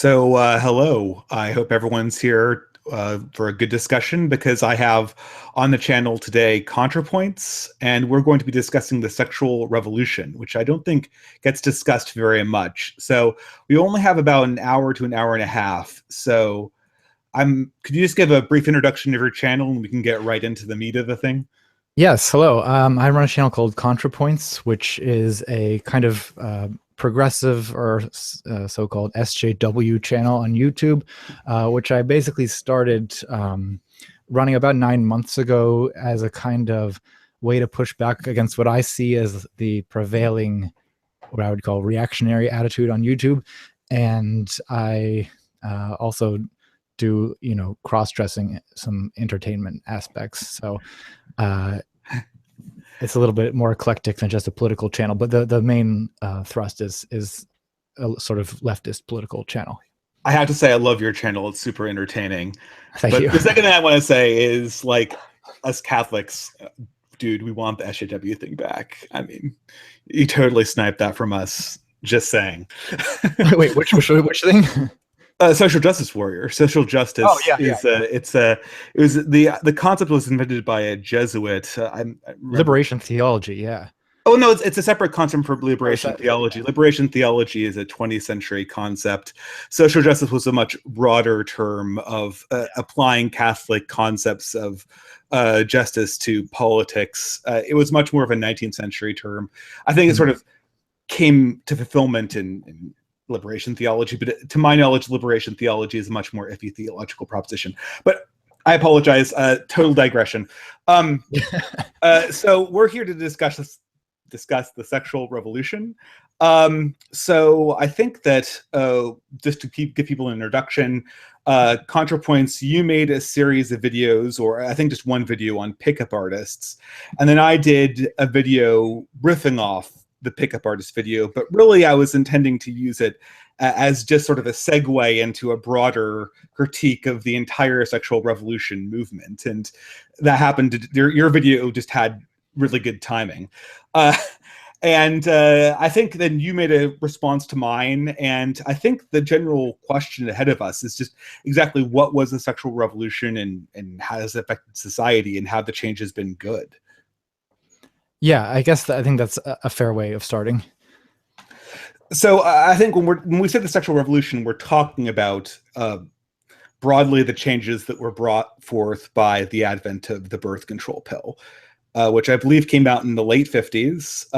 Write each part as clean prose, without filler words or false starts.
Hello. I hope everyone's here for a good discussion because I have on the channel today ContraPoints, and we're going to be discussing the sexual revolution, which I don't think gets discussed very much. So we only have about an hour to an hour and a half. Could you just give a brief introduction of your channel and we can get right into the meat of the thing? Yes, hello. I run a channel called ContraPoints, which is a kind of progressive or so-called SJW channel on YouTube, which I basically started running about 9 months ago as a kind of way to push back against what I see as the prevailing, what I would call reactionary attitude on YouTube. And I also do, cross-dressing some entertainment aspects. So it's a little bit more eclectic than just a political channel, but the main thrust is a sort of leftist political channel. I have to say, I love your channel. It's super entertaining. Thank you. The second thing I want to say is, like, us Catholics, dude, we want the SJW thing back. I mean, you totally sniped that from us. Just saying. Wait, which thing? Social justice warrior. Social justice. Oh, yeah, it was the concept was invented by a Jesuit. Liberation theology. Yeah. Oh no, it's a separate concept for liberation theology. Yeah. Liberation theology is a 20th century concept. Social justice was a much broader term of applying Catholic concepts of justice to politics. It was much more of a 19th century term. I think it sort of came to fulfillment in liberation theology, but to my knowledge, liberation theology is a much more iffy theological proposition. But I apologize. Total digression. So we're here to discuss the sexual revolution. So I think that just to give people an introduction, ContraPoints, you made a series of videos, or I think just one video on pickup artists, and then I did a video riffing off the pickup artist video, but really I was intending to use it as just sort of a segue into a broader critique of the entire sexual revolution movement. And that happened, your video just had really good timing. I think then you made a response to mine, and I think the general question ahead of us is just exactly what was the sexual revolution and how has it affected society and how the change has been good. Yeah, I think that's a fair way of starting. So I think when we say the sexual revolution, we're talking about broadly the changes that were brought forth by the advent of the birth control pill, which I believe came out in the late 50s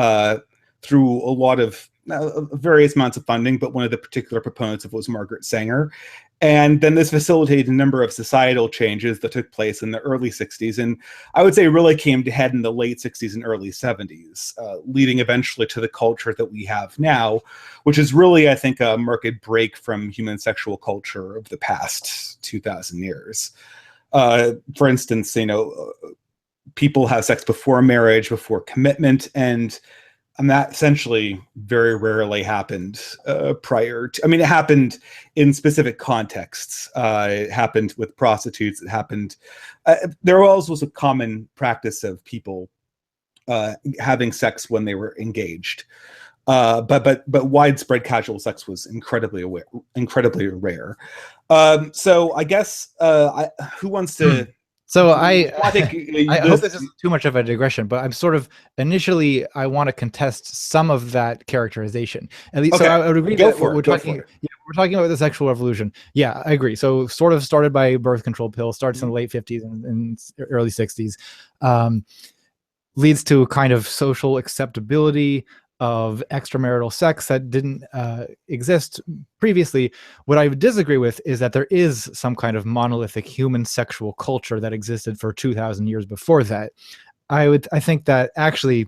through a lot of various amounts of funding, but one of the particular proponents of it was Margaret Sanger. And then this facilitated a number of societal changes that took place in the early 60s. And I would say really came to head in the late 60s and early 70s, leading eventually to the culture that we have now, which is really, I think, a marked break from human sexual culture of the past 2,000 years. For instance, people have sex before marriage, before commitment, and that essentially very rarely happened prior to. I mean, it happened in specific contexts. It happened with prostitutes. It happened. There also was a common practice of people having sex when they were engaged, but widespread casual sex was incredibly rare. So I guess who wants to? So I hope this isn't too much of a digression, but I'm sort of initially I want to contest some of that characterization. At least, okay. So I would agree that we're talking about the sexual revolution. Yeah, I agree. So sort of started by birth control pill, starts in the late 50s and early 60s, leads to kind of social acceptability of extramarital sex that didn't exist previously. What I would disagree with is that there is some kind of monolithic human sexual culture that existed for 2,000 years before that. I think that actually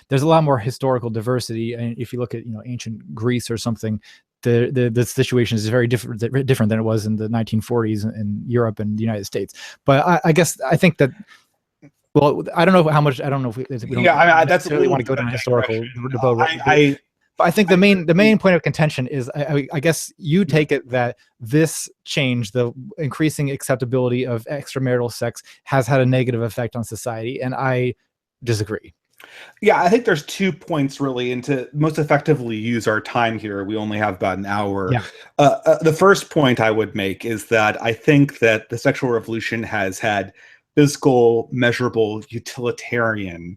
there's a lot more historical diversity. And if you look at ancient Greece or something, the situation is very different than it was in the 1940s in Europe and the United States. But I think that. Well, I don't know how much. I don't know if we don't that's really want to go down a historical debate. But I think the main point of contention is, I guess you take it that this change, the increasing acceptability of extramarital sex, has had a negative effect on society, and I disagree. Yeah, I think there's 2 points really, and to most effectively use our time here, we only have about an hour. Yeah. The first point I would make is that I think that the sexual revolution has had physical, measurable, utilitarian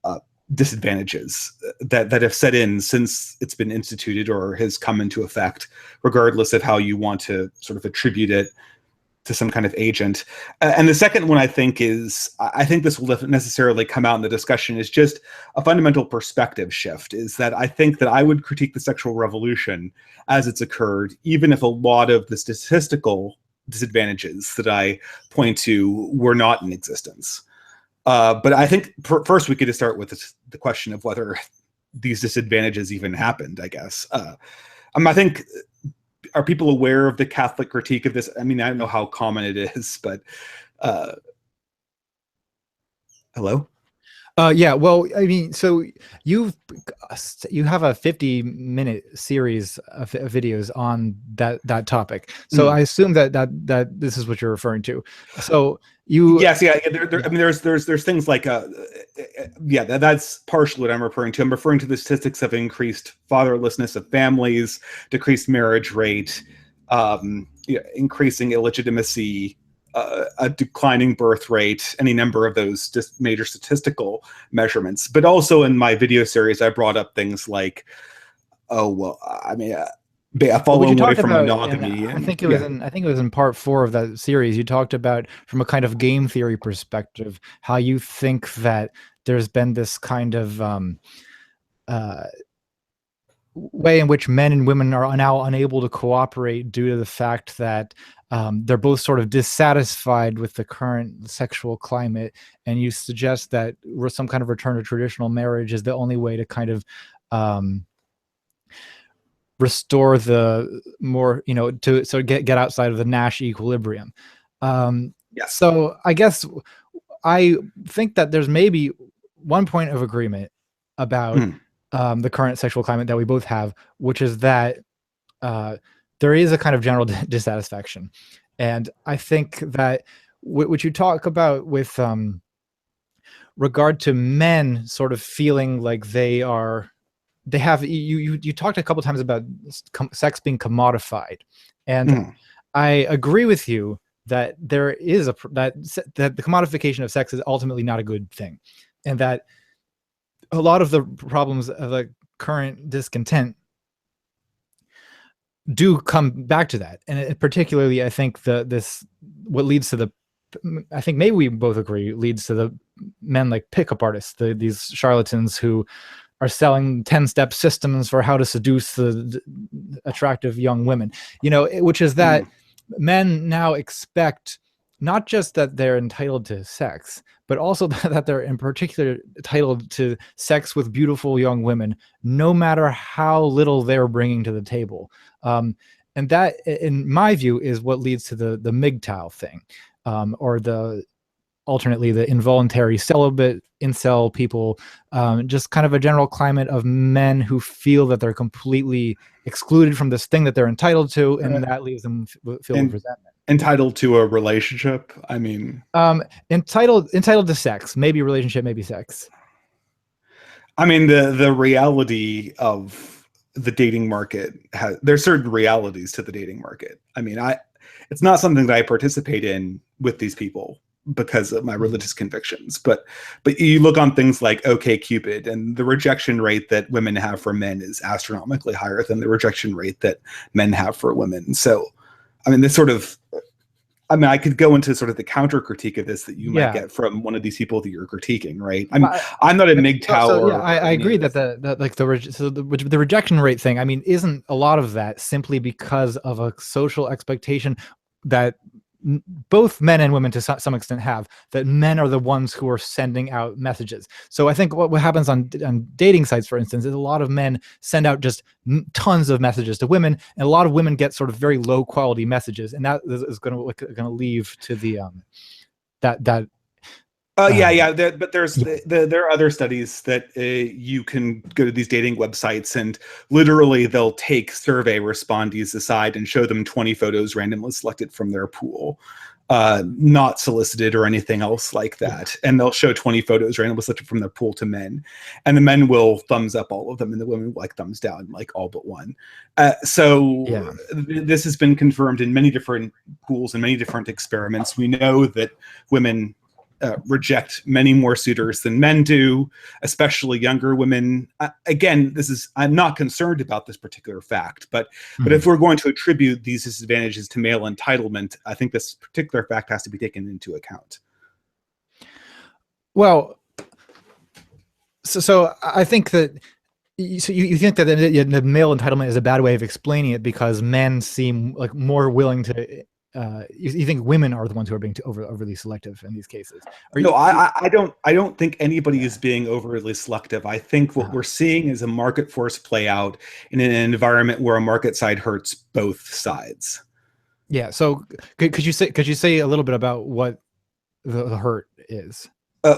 uh, disadvantages that have set in since it's been instituted or has come into effect, regardless of how you want to sort of attribute it to some kind of agent. And the second one, I think, is I think this will necessarily come out in the discussion, is just a fundamental perspective shift. Is that I think that I would critique the sexual revolution as it's occurred, even if a lot of the statistical disadvantages that I point to were not in existence. But I think first we could just start with the question of whether these disadvantages even happened, I guess. I think, are people aware of the Catholic critique of this? I mean, I don't know how common it is, but hello? Yeah, well, I mean, so you have a 50-minute series of videos on that topic. So I assume that this is what you're referring to. So you Yes, yeah. I mean, there's things like yeah, that's partially what I'm referring to. I'm referring to the statistics of increased fatherlessness of families, decreased marriage rate, increasing illegitimacy, a declining birth rate, any number of those just major statistical measurements. But also in my video series, I brought up things like, oh well, I mean, falling away from monogamy. I think it was in part 4 of that series. You talked about, from a kind of game theory perspective, how you think that there's been this kind of way in which men and women are now unable to cooperate due to the fact that they're both sort of dissatisfied with the current sexual climate, and you suggest that some kind of return to traditional marriage is the only way to kind of restore the more, to sort of get outside of the Nash equilibrium. So I guess I think that there's maybe one point of agreement about the current sexual climate that we both have, which is that there is a kind of general dissatisfaction. And I think that what you talk about with regard to men sort of feeling like they have, you talked a couple times about sex being commodified, and I agree with you that there is that the commodification of sex is ultimately not a good thing, and that a lot of the problems of the current discontent do come back to that. And particularly, I think what leads to the, I think maybe we both agree, leads to the men like pickup artists, these charlatans who are selling 10-step systems for how to seduce the attractive young women, which is that men now expect not just that they're entitled to sex, but also that they're in particular entitled to sex with beautiful young women, no matter how little they're bringing to the table. And that, in my view, is what leads to the MGTOW thing, or alternately the involuntary celibate, incel people, just kind of a general climate of men who feel that they're completely excluded from this thing that they're entitled to, and that leaves them filled with resentment. Entitled to a relationship? I mean, entitled to sex, maybe relationship, maybe sex. I mean, the reality of the dating market there's certain realities to the dating market. I mean, it's not something that I participate in with these people because of my religious convictions, but you look on things like OkCupid, and the rejection rate that women have for men is astronomically higher than the rejection rate that men have for women. So, I mean, I could go into sort of the counter critique of this that you might get from one of these people that you're critiquing, right? I'm not a MGTOW. I agree that the rejection rate thing, I mean, isn't a lot of that simply because of a social expectation that both men and women to some extent have, that men are the ones who are sending out messages. So I think what happens on dating sites, for instance, is a lot of men send out just tons of messages to women, and a lot of women get sort of very low quality messages, and that is going to leave to the but there are other studies that you can go to these dating websites, and literally they'll take survey respondees aside and show them 20 photos randomly selected from their pool. not solicited or anything else like that. And they'll show 20 photos randomly selected from their pool to men. And the men will thumbs up all of them, and the women will like thumbs down, like all but one. This has been confirmed in many different pools and many different experiments. We know that women reject many more suitors than men do, especially younger women. Again, I'm not concerned about this particular fact, but if we're going to attribute these disadvantages to male entitlement, I think this particular fact has to be taken into account. Well, so I think that you think that the male entitlement is a bad way of explaining it because men seem like more willing to. You think women are the ones who are being overly selective in these cases? I don't think anybody is being overly selective. I think what we're seeing is a market force play out in an environment where a market side hurts both sides. Yeah. So could you say a little bit about what the hurt is?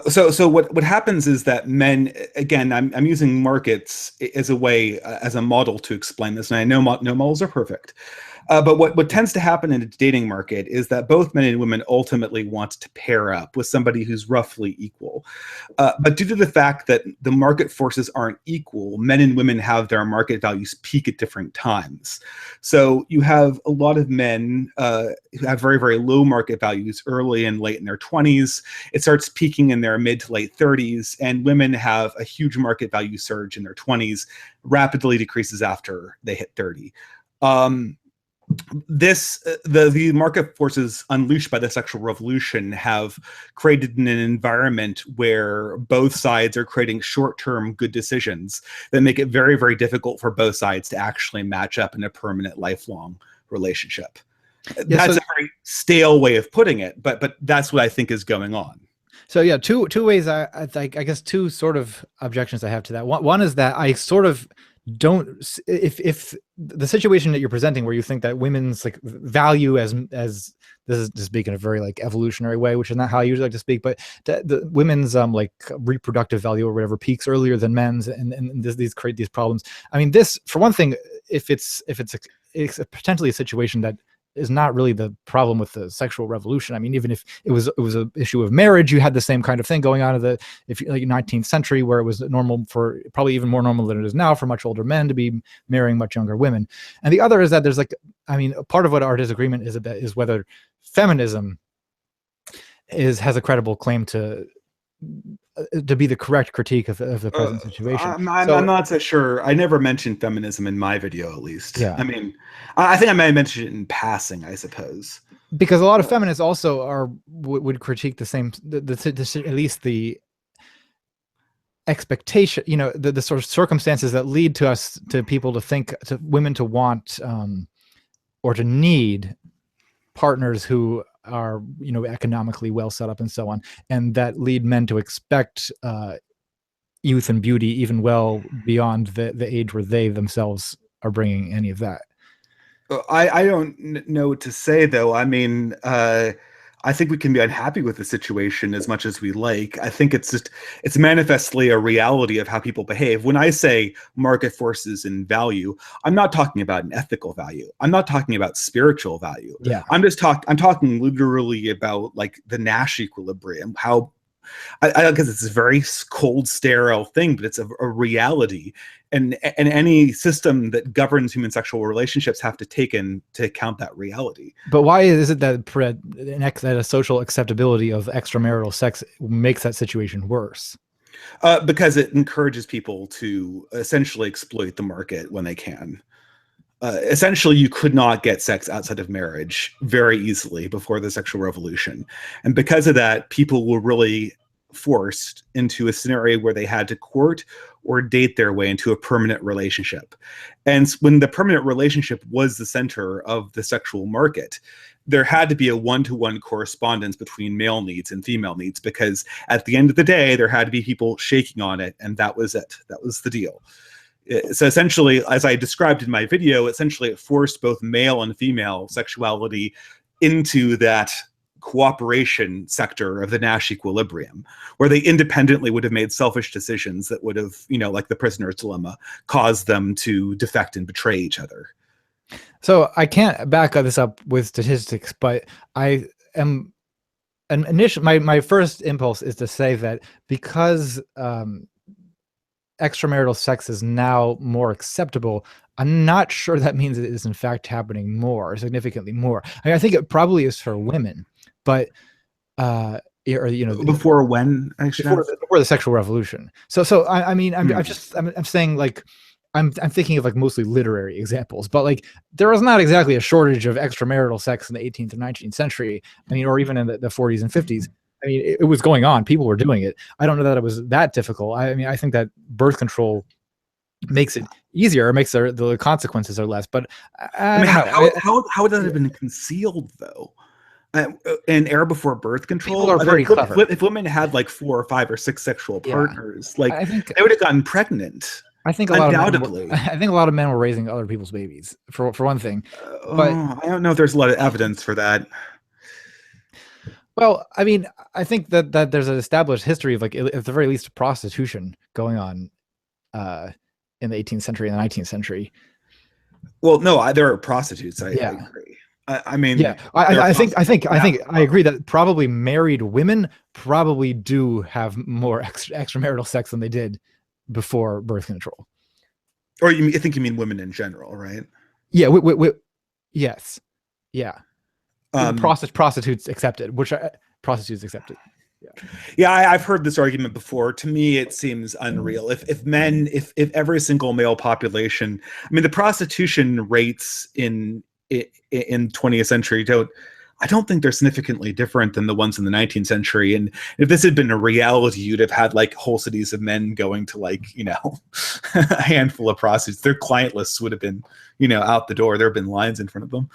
So what happens is that men, again, I'm using markets as a model to explain this, and I know no models are perfect. But what tends to happen in a dating market is that both men and women ultimately want to pair up with somebody who's roughly equal. But due to the fact that the market forces aren't equal, men and women have their market values peak at different times. So you have a lot of men who have very, very low market values early and late in their 20s. It starts peaking in their mid to late 30s, and women have a huge market value surge in their 20s, rapidly decreases after they hit 30. The market forces unleashed by the sexual revolution have created an environment where both sides are creating short-term good decisions that make it very, very difficult for both sides to actually match up in a permanent, lifelong relationship. That's a very stale way of putting it, but that's what I think is going on. So yeah, two ways. I guess two sort of objections I have to that. One is that I sort of don't, if the situation that you're presenting where you think that women's like value as this is to speak in a very like evolutionary way, which is not how I usually like to speak, but the women's like reproductive value or whatever peaks earlier than men's, and these create these problems. I mean, this, for one thing, if it's potentially a situation that is not really the problem with the sexual revolution. I mean, even if it was an issue of marriage, you had the same kind of thing going on in the 19th century, where it was normal, for probably even more normal than it is now, for much older men to be marrying much younger women. And the other is that there's part of what our disagreement is whether feminism has a credible claim to be the correct critique of the present situation. I'm not so sure. I never mentioned feminism in my video, at least. Yeah. I mean, I think I may have mentioned it in passing, I suppose. Because a lot of feminists also would critique the same, at least the expectation, the sort of circumstances that lead to people to think, to women to want or to need partners who are economically well set up and so on, and that lead men to expect youth and beauty even well beyond the age where they themselves are bringing any of that. I don't know what to say, though. I mean, I think we can be unhappy with the situation as much as we like. I think it's manifestly a reality of how people behave. When I say market forces and value, I'm not talking about an ethical value. I'm not talking about spiritual value. Yeah. I'm talking literally about like the Nash equilibrium, how because it's a very cold, sterile thing, but it's a reality. And any system that governs human sexual relationships have to take into account that reality. But why is it that a social acceptability of extramarital sex makes that situation worse? Because it encourages people to essentially exploit the market when they can. Essentially, you could not get sex outside of marriage very easily before the sexual revolution. And because of that, people were really forced into a scenario where they had to court or date their way into a permanent relationship. And when the permanent relationship was the center of the sexual market, there had to be a one-to-one correspondence between male needs and female needs, because at the end of the day, there had to be people shaking on it, and that was it. That was the deal. So essentially, as I described in my video, essentially it forced both male and female sexuality into that cooperation sector of the Nash equilibrium, where they independently would have made selfish decisions that would have, like the prisoner's dilemma, caused them to defect and betray each other. So I can't back this up with statistics, but am an initial my first impulse is to say that because extramarital sex is now more acceptable, I'm not sure that means it is in fact happening more, significantly more. I think it probably is for women, but before when before the sexual revolution. So I'm saying, like, I'm thinking of like mostly literary examples, but like there was not exactly a shortage of extramarital sex in the 18th and 19th century. I mean, or even in the 40s and 50s. I mean, it was going on. People were doing it. I don't know that it was that difficult. I mean, I think that birth control makes it easier, or makes the consequences are less. But I mean, how would that have been concealed though? An era before birth control, people are pretty clever. If women had like 4 or 5 or 6 sexual partners, like I think they would have gotten pregnant. I think undoubtedly. I think a lot of men were raising other people's babies for one thing. But I don't know if there's a lot of evidence for that. Well, I mean, I think that there's an established history of, like, at the very least, prostitution going on in the 18th century and the 19th century. Well, no, there are prostitutes. I agree. I mean, yeah, I think I agree that probably married women probably do have more extramarital sex than they did before birth control. Or I think you mean women in general, right? Yeah. Yes. Yeah. Prostitutes accepted, prostitutes accepted. Yeah, I've heard this argument before. To me, it seems unreal. If every single male population, I mean, the prostitution rates in 20th century I don't think they're significantly different than the ones in the 19th century. And if this had been a reality, you'd have had like whole cities of men going to, like, a handful of prostitutes. Their client lists would have been, out the door. There have been lines in front of them.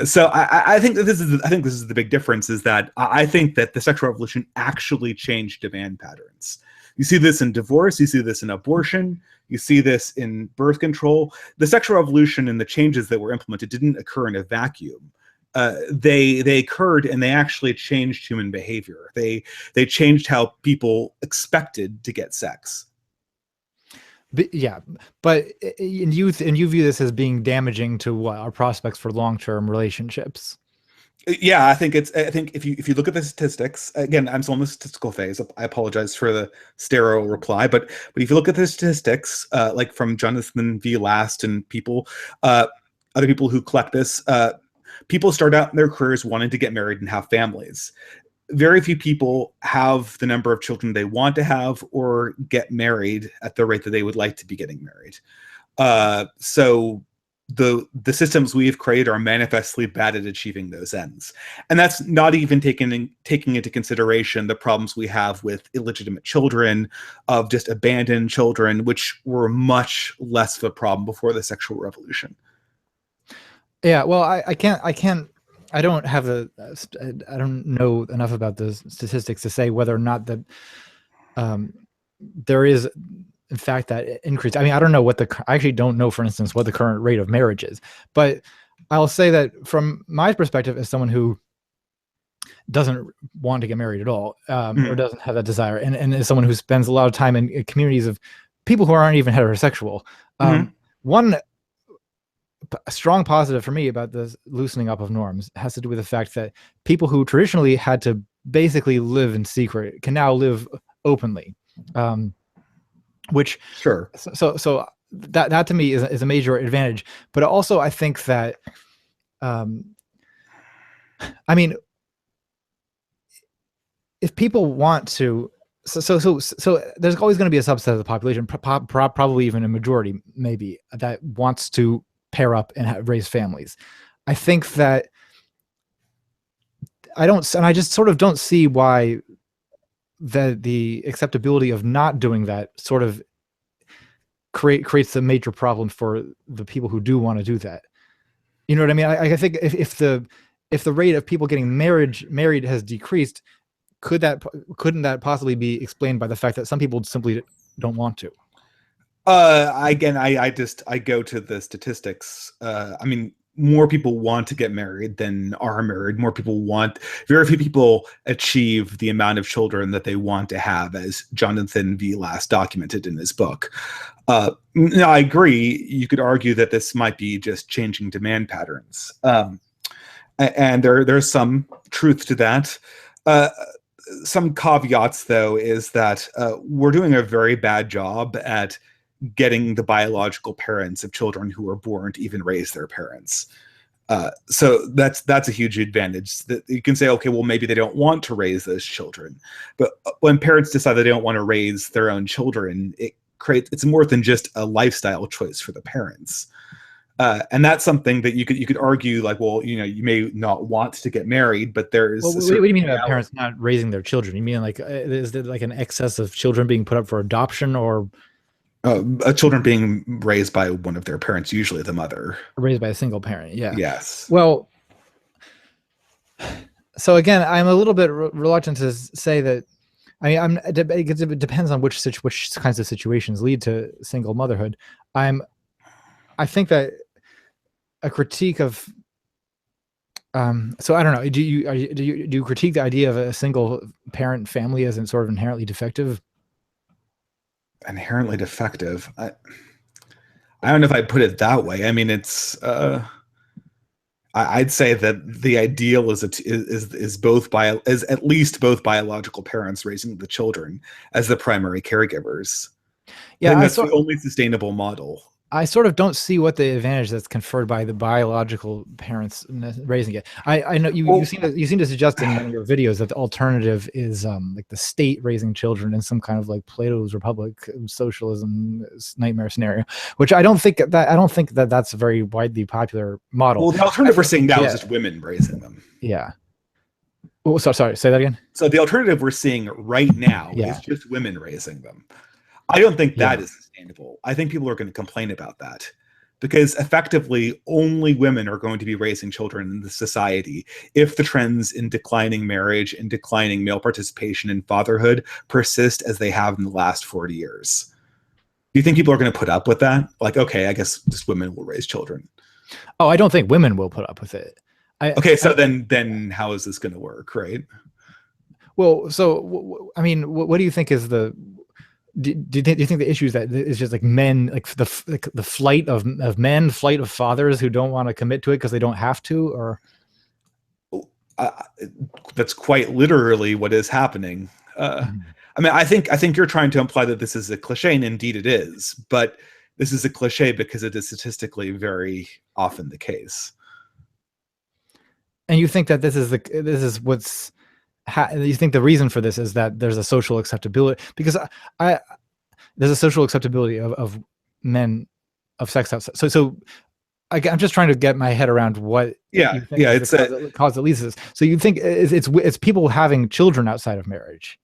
So I think this is the big difference, is that I think that the sexual revolution actually changed demand patterns. You see this in divorce, you see this in abortion, you see this in birth control. The sexual revolution and the changes that were implemented didn't occur in a vacuum. They occurred, and they actually changed human behavior. They changed how people expected to get sex. But you view this as being damaging to our prospects for long-term relationships. Yeah, I think if you look at the statistics, again, I'm still in the statistical phase. I apologize for the sterile reply, but if you look at the statistics, like from Jonathan V. Last and other people who collect this, people start out in their careers wanting to get married and have families. Very few people have the number of children they want to have or get married at the rate that they would like to be getting married. So the systems we've created are manifestly bad at achieving those ends. And that's not even taking into consideration the problems we have with illegitimate children, of just abandoned children, which were much less of a problem before the sexual revolution. Yeah, well, I don't know enough about the statistics to say whether or not that there is, in fact, that increase. I mean, I actually don't know, for instance, what the current rate of marriage is. But I'll say that from my perspective, as someone who doesn't want to get married at all, or doesn't have that desire, and as someone who spends a lot of time in communities of people who aren't even heterosexual, one strong positive for me about this loosening up of norms has to do with the fact that people who traditionally had to basically live in secret can now live openly, which sure. So that to me is a major advantage. But also, I think that I mean, if people want to, so there's always going to be a subset of the population, probably even a majority, maybe, that wants to pair up and raise families. I think that I just sort of don't see why the acceptability of not doing that sort of creates a major problem for the people who do want to do that. You know what I mean? I think if the rate of people getting married has decreased, couldn't that possibly be explained by the fact that some people simply don't want to? Again, I go to the statistics. I mean, more people want to get married than are married. Very few people achieve the amount of children that they want to have, as Jonathan V. Last documented in his book. Now, I agree. You could argue that this might be just changing demand patterns. And there's some truth to that. Some caveats, though, is that we're doing a very bad job at getting the biological parents of children who are born to even raise their parents. So that's a huge advantage. That you can say, okay, well, maybe they don't want to raise those children, but when parents decide that they don't want to raise their own children, it's more than just a lifestyle choice for the parents. And that's something that you could argue, like, well, you may not want to get married, but there's what do you mean about parents not raising their children? You mean like is there like an excess of children being put up for adoption, or children being raised by one of their parents, usually the mother, raised by a single parent? Yeah. Yes. Well, so again, I'm a little bit reluctant to say that. I mean, it depends on which kinds of situations lead to single motherhood. I think that a critique of so I don't know. Do you critique the idea of a single parent family as sort of inherently defective? Inherently defective. I don't know if I'd put it that way. I mean, it's I'd say that the ideal is at least both biological parents raising the children as the primary caregivers. Yeah, that's the only sustainable model. I sort of don't see what the advantage that's conferred by the biological parents raising it. I know you seem to suggest in one of your videos that the alternative is like the state raising children in some kind of like Plato's Republic socialism nightmare scenario, which I don't think that that's a very widely popular model. Well, the alternative we're seeing now is just women raising them. Yeah. Oh, sorry. Say that again. So the alternative we're seeing right now is just women raising them. I don't think that is sustainable. I think people are going to complain about that because effectively only women are going to be raising children in the society if the trends in declining marriage and declining male participation in fatherhood persist as they have in the last 40 years. Do you think people are going to put up with that? Like, okay, I guess just women will raise children. Oh, I don't think women will put up with it. Then how is this going to work, right? Well, so I mean, what do you think is the? Do you think the issue is that it's just like men, like the flight of men, flight of fathers who don't want to commit to it because they don't have to, or? That's quite literally what is happening. I mean, I think you're trying to imply that this is a cliche, and indeed it is, but this is a cliche because it is statistically very often the case. And you think that you think the reason for this is that there's a social acceptability, because there's a social acceptability of men of sex outside. So I'm just trying to get my head around what. It's the cause that leads to this. So you think it's people having children outside of marriage?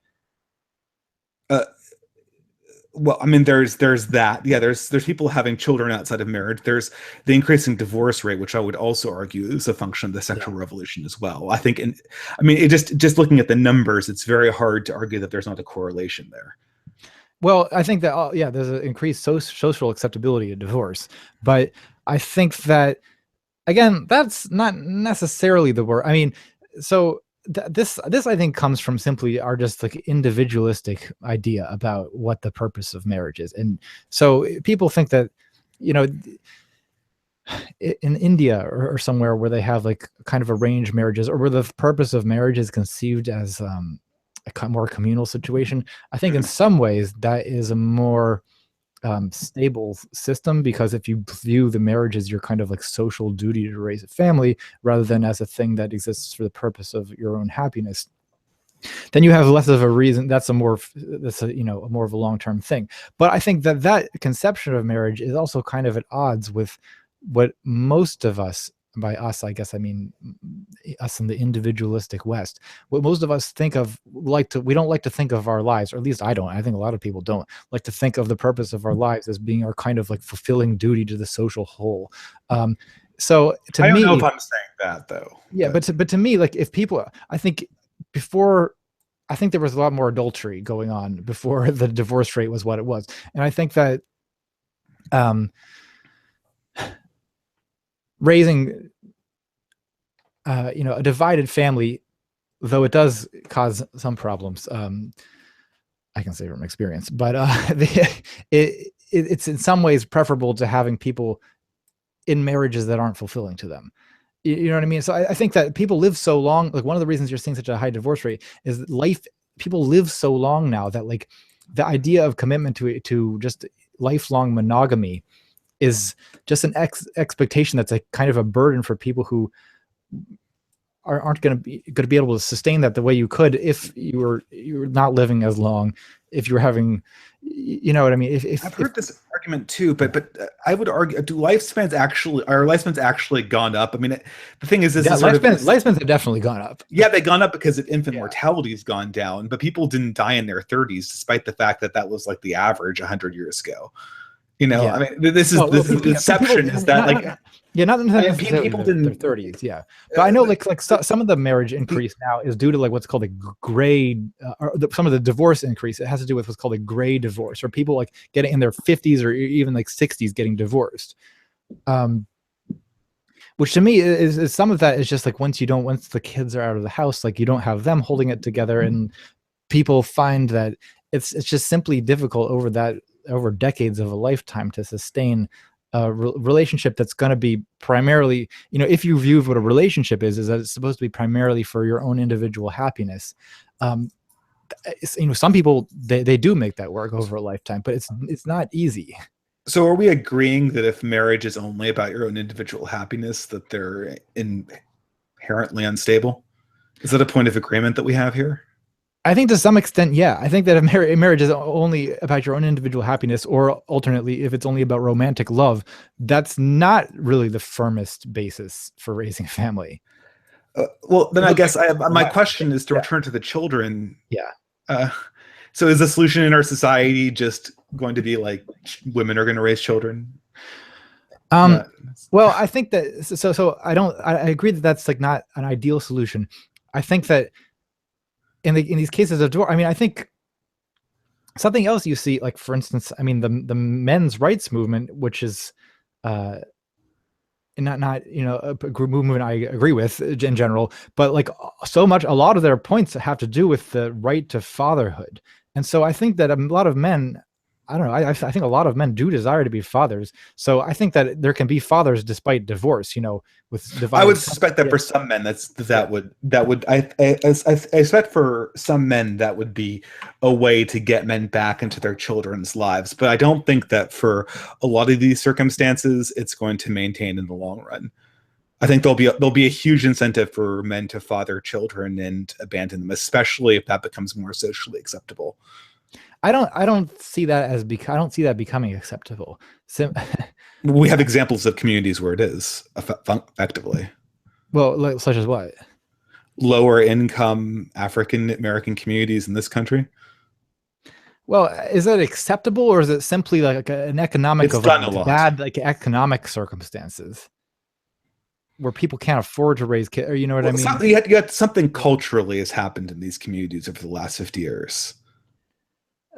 Well, I mean, there's that. Yeah, there's people having children outside of marriage. There's the increasing divorce rate, which I would also argue is a function of the sexual revolution as well. I think, it just looking at the numbers, it's very hard to argue that there's not a correlation there. Well, I think that there's an increased social acceptability of divorce, but I think that again, that's not necessarily the word. I mean, so. This I think comes from simply our just like individualistic idea about what the purpose of marriage is. And so people think that, in India or somewhere where they have like kind of arranged marriages, or where the purpose of marriage is conceived as a more communal situation. I think in some ways that is a more stable system, because if you view the marriage as your kind of like social duty to raise a family rather than as a thing that exists for the purpose of your own happiness, then you have less of a reason. That's a more of a long-term thing. But I think that conception of marriage is also kind of at odds with what most of us, by us, I guess I mean us in the individualistic West, what most of us think of, we don't like to think of our lives, or at least I don't. I think a lot of people don't like to think of the purpose of our lives as being our kind of like fulfilling duty to the social whole. So to me, I don't know if I'm saying that though. Yeah, but to me, like if people, I think there was a lot more adultery going on before the divorce rate was what it was, and I think that raising a divided family, though it does cause some problems, I can say from experience, but it's in some ways preferable to having people in marriages that aren't fulfilling to them. You know what I mean? So I think that people live so long. Like, one of the reasons you're seeing such a high divorce rate is that people live so long now that, like, the idea of commitment to just lifelong monogamy is just an expectation that's a kind of a burden for people who aren't going to be able to sustain that the way you could if you were not living as long, if you were having, you know what I mean? I've heard this argument too, but I would argue, are lifespans actually gone up? I mean, the thing is, this is lifespans have definitely gone up. Yeah, they gone up because infant mortality has gone down, but people didn't die in their 30s, despite the fact that was like the average 100 years ago. You know, I mean, this is the deception is that not people didn't their 30s, but I know like some of the marriage increase now is due to like what's called a gray, some of the divorce increase. It has to do with what's called a gray divorce, or people like getting in their 50s or even like 60s getting divorced. Which to me is some of that is just like once the kids are out of the house, like you don't have them holding it together, and people find that it's just simply difficult over decades of a lifetime to sustain a relationship that's going to be primarily, you know, if you view what a relationship is that it's supposed to be primarily for your own individual happiness. You know, some people they do make that work over a lifetime, but it's not easy. So are we agreeing that if marriage is only about your own individual happiness, that they're inherently unstable? Is that a point of agreement that we have here? I think to some extent, yeah. I think that if marriage is only about your own individual happiness, or alternately, if it's only about romantic love, that's not really the firmest basis for raising a family. Well, then I guess my question is to return to the children. Yeah. So is the solution in our society just going to be like women are going to raise children? Well, I think that so I agree that that's like not an ideal solution. I think that in these cases of divorce, I mean, I think something else you see, like for instance, I mean, the men's rights movement, which is not you know, a group movement I agree with in general, but like a lot of their points have to do with the right to fatherhood. And so I think that a lot of men, I don't know, I think a lot of men do desire to be fathers. So I think that there can be fathers despite divorce, you know, with I would suspect that for some men, I expect for some men that would be a way to get men back into their children's lives. But I don't think that for a lot of these circumstances, it's going to maintain in the long run. I think there'll be a huge incentive for men to father children and abandon them, especially if that becomes more socially acceptable. I don't see that becoming acceptable. We have examples of communities where it is effectively. Well, such as what? Lower income African American communities in this country. Well, is that acceptable, or is it simply like an economic of bad like economic circumstances where people can't afford to raise kids? Or you know what I mean? You got something culturally has happened in these communities over the last 50 years.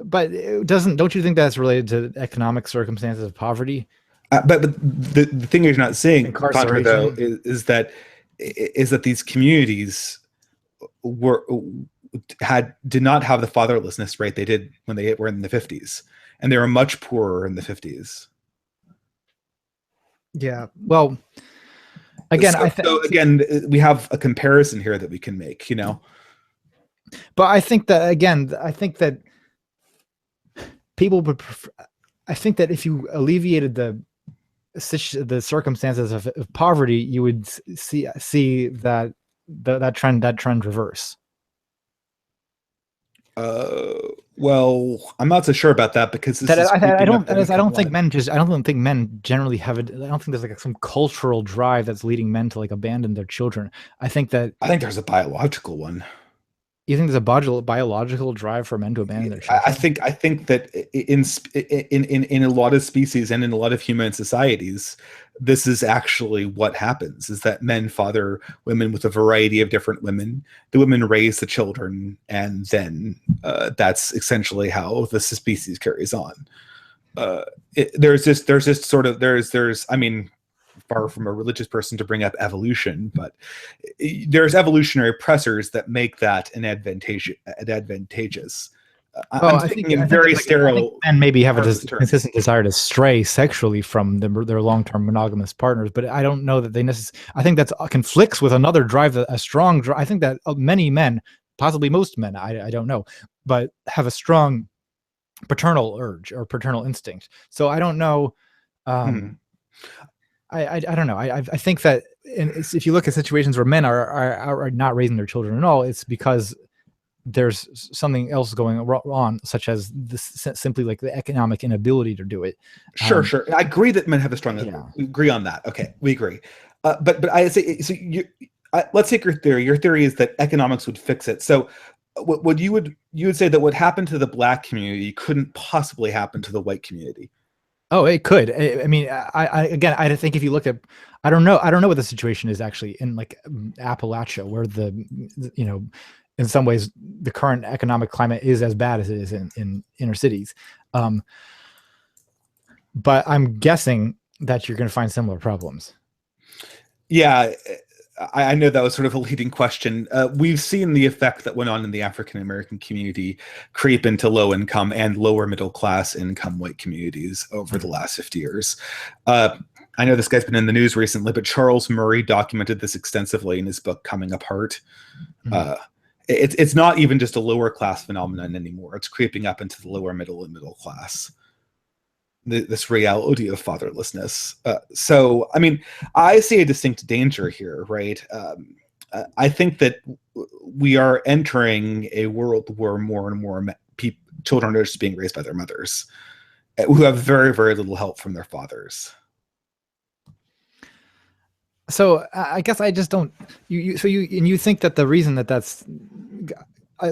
But don't you think that's related to economic circumstances of poverty? But the thing you're not seeing, Contra, though, is that these communities did not have the fatherlessness rate they did when they were in the 50s, and they were much poorer in the 50s. Yeah. Well, again, again, we have a comparison here that we can make, you know. But I think that people would prefer, I think that if you alleviated the circumstances of poverty, you would see that trend reverse. Well, I'm not so sure about that, because I don't think men generally have it. I don't think there's like some cultural drive that's leading men to like abandon their children. I think there's a biological one. You think there's a biological drive for men to abandon their children? I think that in a lot of species and in a lot of human societies, this is actually what happens: is that men father women with a variety of different women. The women raise the children, and then that's essentially how the species carries on. There's I mean, far from a religious person to bring up evolution, but there's evolutionary pressures that make that an advantageous. I'm thinking in very sterile. And maybe have a consistent desire to stray sexually from their long-term monogamous partners, but I don't know that they necessarily. I think that conflicts with another drive, a strong drive. I think that many men, possibly most men, I don't know, but have a strong paternal urge or paternal instinct. So I don't know. I don't know. I think that if you look at situations where men are not raising their children at all, it's because there's something else going on, such as this, simply like the economic inability to do it. Sure. I agree that men have a strong. We agree on that. Okay, we agree. But I say so. Let's take your theory. Your theory is that economics would fix it. So, what you would say that what happened to the Black community couldn't possibly happen to the white community. Oh, it could. I mean, I think if you look at, I don't know what the situation is actually in like Appalachia, where in some ways the current economic climate is as bad as it is in inner cities. But I'm guessing that you're going to find similar problems. Yeah, I know that was sort of a leading question. We've seen the effect that went on in the African American community creep into low income and lower middle class income white communities over the last 50 years. I know this guy's been in the news recently, but Charles Murray documented this extensively in his book Coming Apart. It's not even just a lower class phenomenon anymore. It's creeping up into the lower middle and middle class. This reality of fatherlessness. So, I mean, I see a distinct danger here, right? I think that we are entering a world where more and more children are just being raised by their mothers, who have very, very little help from their fathers. So I guess I just don't. You think that the reason that's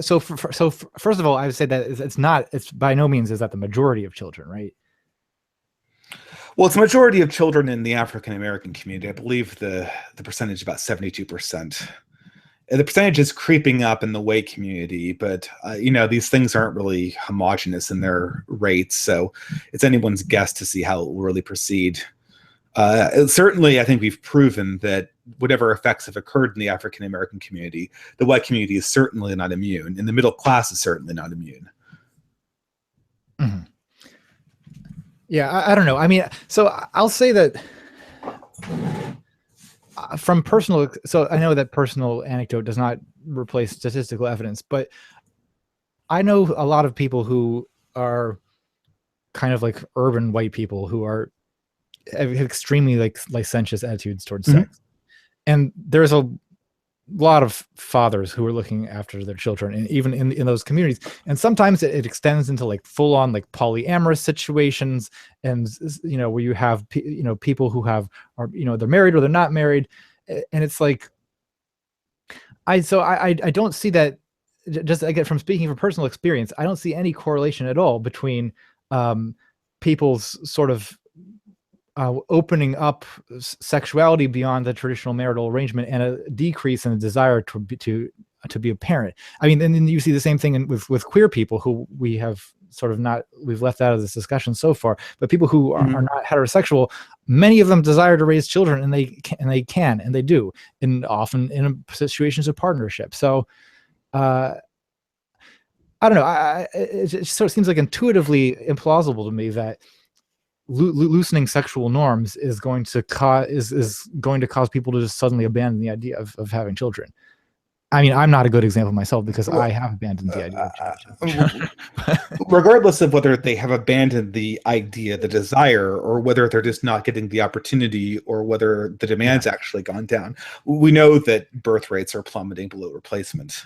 so first of all, I would say that it's by no means is that the majority of children, right? Well, it's a majority of children in the African American community. I believe the percentage is about 72%. The percentage is creeping up in the white community, but these things aren't really homogenous in their rates, so it's anyone's guess to see how it will really proceed. Certainly, I think we've proven that whatever effects have occurred in the African American community, the white community is certainly not immune, and the middle class is certainly not immune. Mm-hmm. Yeah, I don't know. I mean, so I'll say that from personal. So I know that personal anecdote does not replace statistical evidence, but I know a lot of people who are kind of like urban white people who have extremely like licentious attitudes towards sex, and there's a lot of fathers who are looking after their children, and even in those communities, and sometimes it extends into like full on like polyamorous situations, and where you have people who are they're married or they're not married, and it's like I don't see that. Just again, from speaking from personal experience, I don't see any correlation at all between people's sort of opening up sexuality beyond the traditional marital arrangement and a decrease in the desire to be a parent. I mean, and then you see the same thing with queer people who we have sort of we've left out of this discussion so far, but people who are not heterosexual, many of them desire to raise children, and they can and they do, and often in situations of partnership. So I don't know. It sort of seems like intuitively implausible to me that loosening sexual norms is going to cause people to just suddenly abandon the idea of having children. I mean, I'm not a good example myself because I have abandoned the idea of children. Regardless of whether they have abandoned the idea, the desire, or whether they're just not getting the opportunity, or whether the demand's actually gone down, we know that birth rates are plummeting below replacement.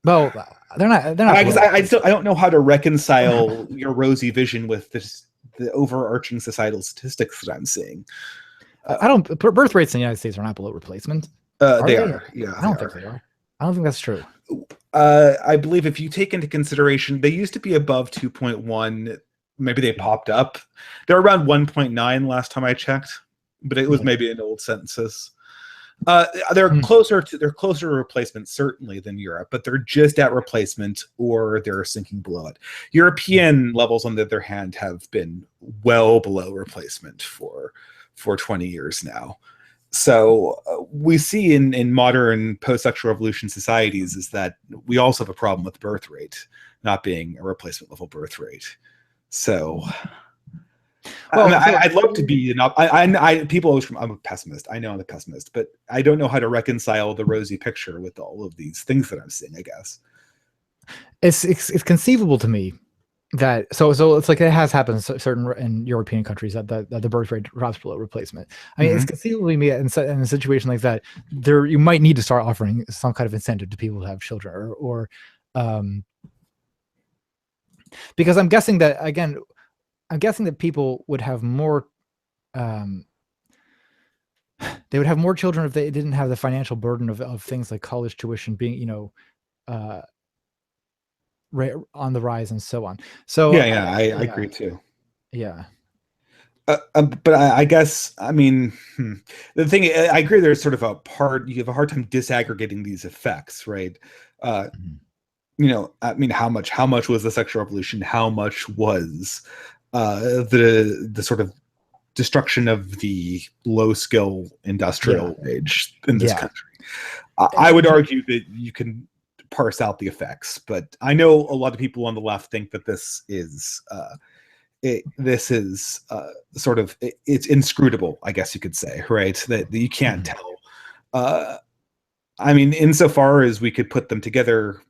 Well, they're not. I don't know how to reconcile your rosy vision with the overarching societal statistics that I'm seeing. Birth rates in the United States are not below replacement. They are. Yeah, I don't think they are. I don't think that's true. I believe if you take into consideration, they used to be above 2.1. Maybe they popped up. They're around 1.9 last time I checked, but it was maybe an old census. They're closer to replacement certainly than Europe, but they're just at replacement or they're sinking below it. European levels, on the other hand, have been well below replacement for 20 years now. So we see in modern post-sexual revolution societies is that we also have a problem with birth rate. not being a replacement level birth rate. So, Well, I'd love to be people always, I'm a pessimist. I know I'm a pessimist, but I don't know how to reconcile the rosy picture with all of these things that I'm seeing, I guess. it's conceivable to me that so it's like it has happened in certain in European countries that the birth rate drops below replacement. I mean, it's conceivable to me in a situation like that, there you might need to start offering some kind of incentive to people to have children, or because I'm guessing that people would have more they would have more children if they didn't have the financial burden of things like college tuition being, on the rise and so on. So I agree too. Yeah. But I guess, I mean, the thing, I agree, there's sort of you have a hard time disaggregating these effects, right? I mean, how much was the sexual revolution? How much was the sort of destruction of the low skill industrial age in this country? I would argue that you can parse out the effects, but I know a lot of people on the left think that this is sort of, it's inscrutable, I guess you could say, right? That you can't tell. I mean, insofar as we could put them together,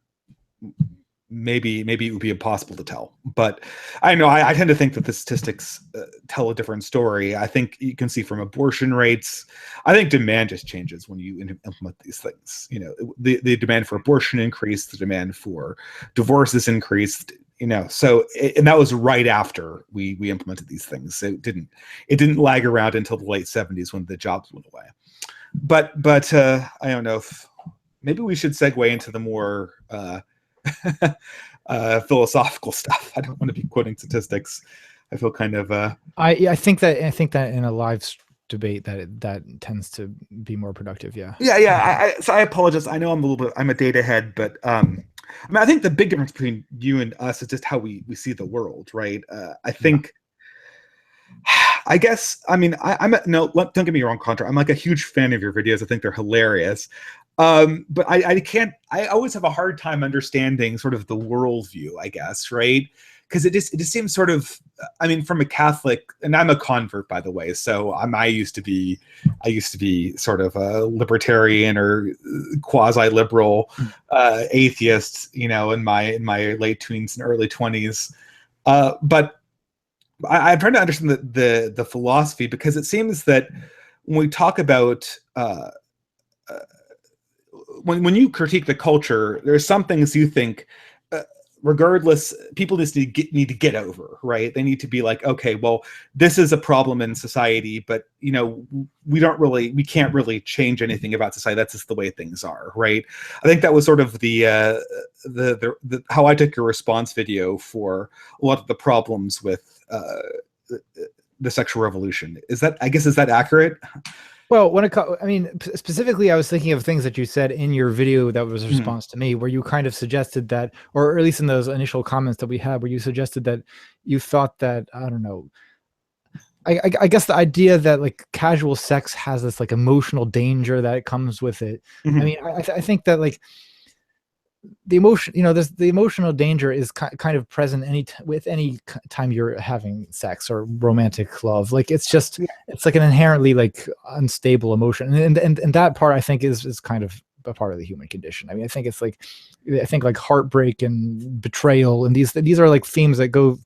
maybe it would be impossible to tell. But I know I tend to think that the statistics tell a different story. I think you can see from abortion rates, I think demand just changes when you implement these things. The demand for abortion increased, the demand for divorces increased. So and that was right after we implemented these things. So it didn't lag around until the late 70s when the jobs went away. But I don't know if maybe we should segue into the more philosophical stuff. I don't want to be quoting statistics. I feel kind of I think that in a live debate that tends to be more productive. So I apologize. I know I'm a data head, but I mean, I think the big difference between you and us is just how we see the world, right? I think I guess, I mean, don't get me wrong, Contra, I'm like a huge fan of your videos. I think they're hilarious. But I always have a hard time understanding sort of the worldview, I guess, right? Because it just seems sort of, I mean, from a Catholic, and I'm a convert, by the way, so I used to be sort of a libertarian or quasi-liberal atheist, in my late teens and early 20s. But I'm trying to understand the philosophy, because it seems that when we talk about when you critique the culture, there's some things you think, regardless, people just need to get over, right? They need to be like, okay, well, this is a problem in society, but we can't really change anything about society. That's just the way things are, right? I think that was sort of the how I took your response video for a lot of the problems with the sexual revolution. Is that accurate? Well, specifically, I was thinking of things that you said in your video that was a response to me, where you kind of suggested that, or at least in those initial comments that we had, where you suggested that you thought that, I don't know, I guess the idea that like casual sex has this like emotional danger that comes with it. I mean, I think that like the emotion, the emotional danger is kind of present with any time you're having sex or romantic love. Like it's like an inherently like unstable emotion, and that part I think is kind of a part of the human condition. I mean, I think like heartbreak and betrayal, and these are like themes that go.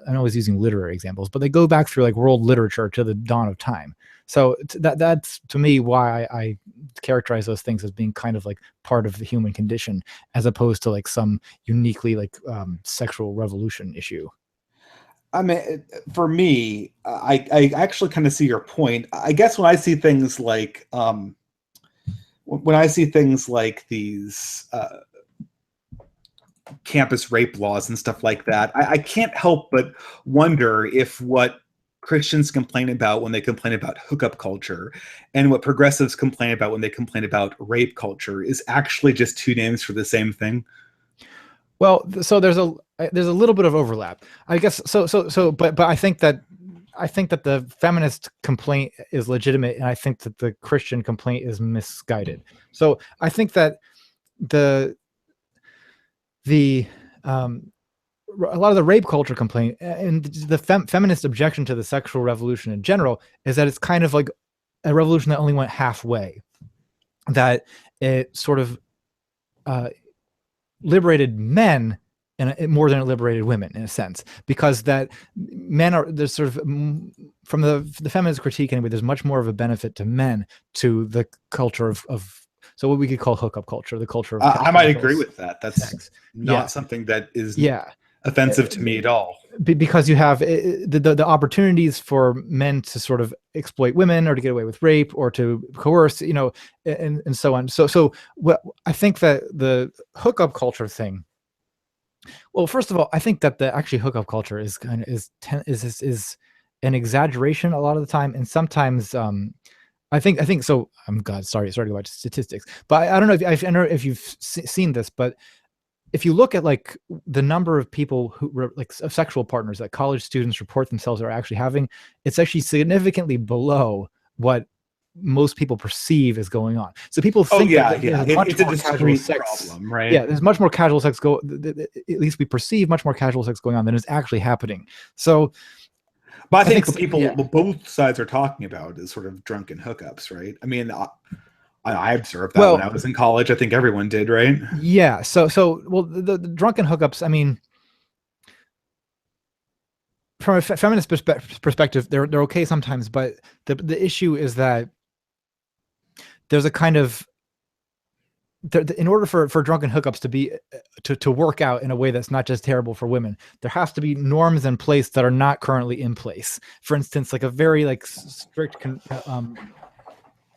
I'm always using literary examples, but they go back through like world literature to the dawn of time. So that's to me why I characterize those things as being kind of like part of the human condition, as opposed to like some uniquely like sexual revolution issue. I mean, for me, I actually kind of see your point. I guess when I see things like these campus rape laws and stuff like that, I can't help but wonder if what Christians complain about when they complain about hookup culture and what progressives complain about when they complain about rape culture is actually just two names for the same thing. Well, so there's a little bit of overlap, I guess. But I think that the feminist complaint is legitimate, and I think that the Christian complaint is misguided. So I think that the a lot of the rape culture complaint and the feminist objection to the sexual revolution in general is that it's kind of like a revolution that only went halfway, that it sort of liberated men and more than it liberated women in a sense, because that men are, there's sort of, from the feminist critique anyway, there's much more of a benefit to men to the culture of so what we could call hookup culture, the culture of I might agree with that. That's sex. not something that is offensive to me at all. Because you have the opportunities for men to sort of exploit women or to get away with rape or to coerce, you know, and so on. So what I think that the hookup culture thing, well, first of all, I think that the actually hookup culture is kind of is an exaggeration a lot of the time, and sometimes I think so. I'm sorry to go back to statistics, but I don't know if you've seen this, but if you look at like the number of people who like sexual partners that college students report themselves are actually having, it's actually significantly below what most people perceive is going on. So people think it's a discrete problem, right? Yeah, there's much more casual sex at least we perceive much more casual sex going on than is actually happening. So but I think what people both sides are talking about is sort of drunken hookups, right? I mean, I observed that when I was in college. I think everyone did, right? Yeah. So well, the drunken hookups, I mean, from a feminist perspective, they're okay sometimes, but the issue is that there's a kind of, in order for drunken hookups to be to work out in a way that's not just terrible for women, there has to be norms in place that are not currently in place. For instance, like a very like strict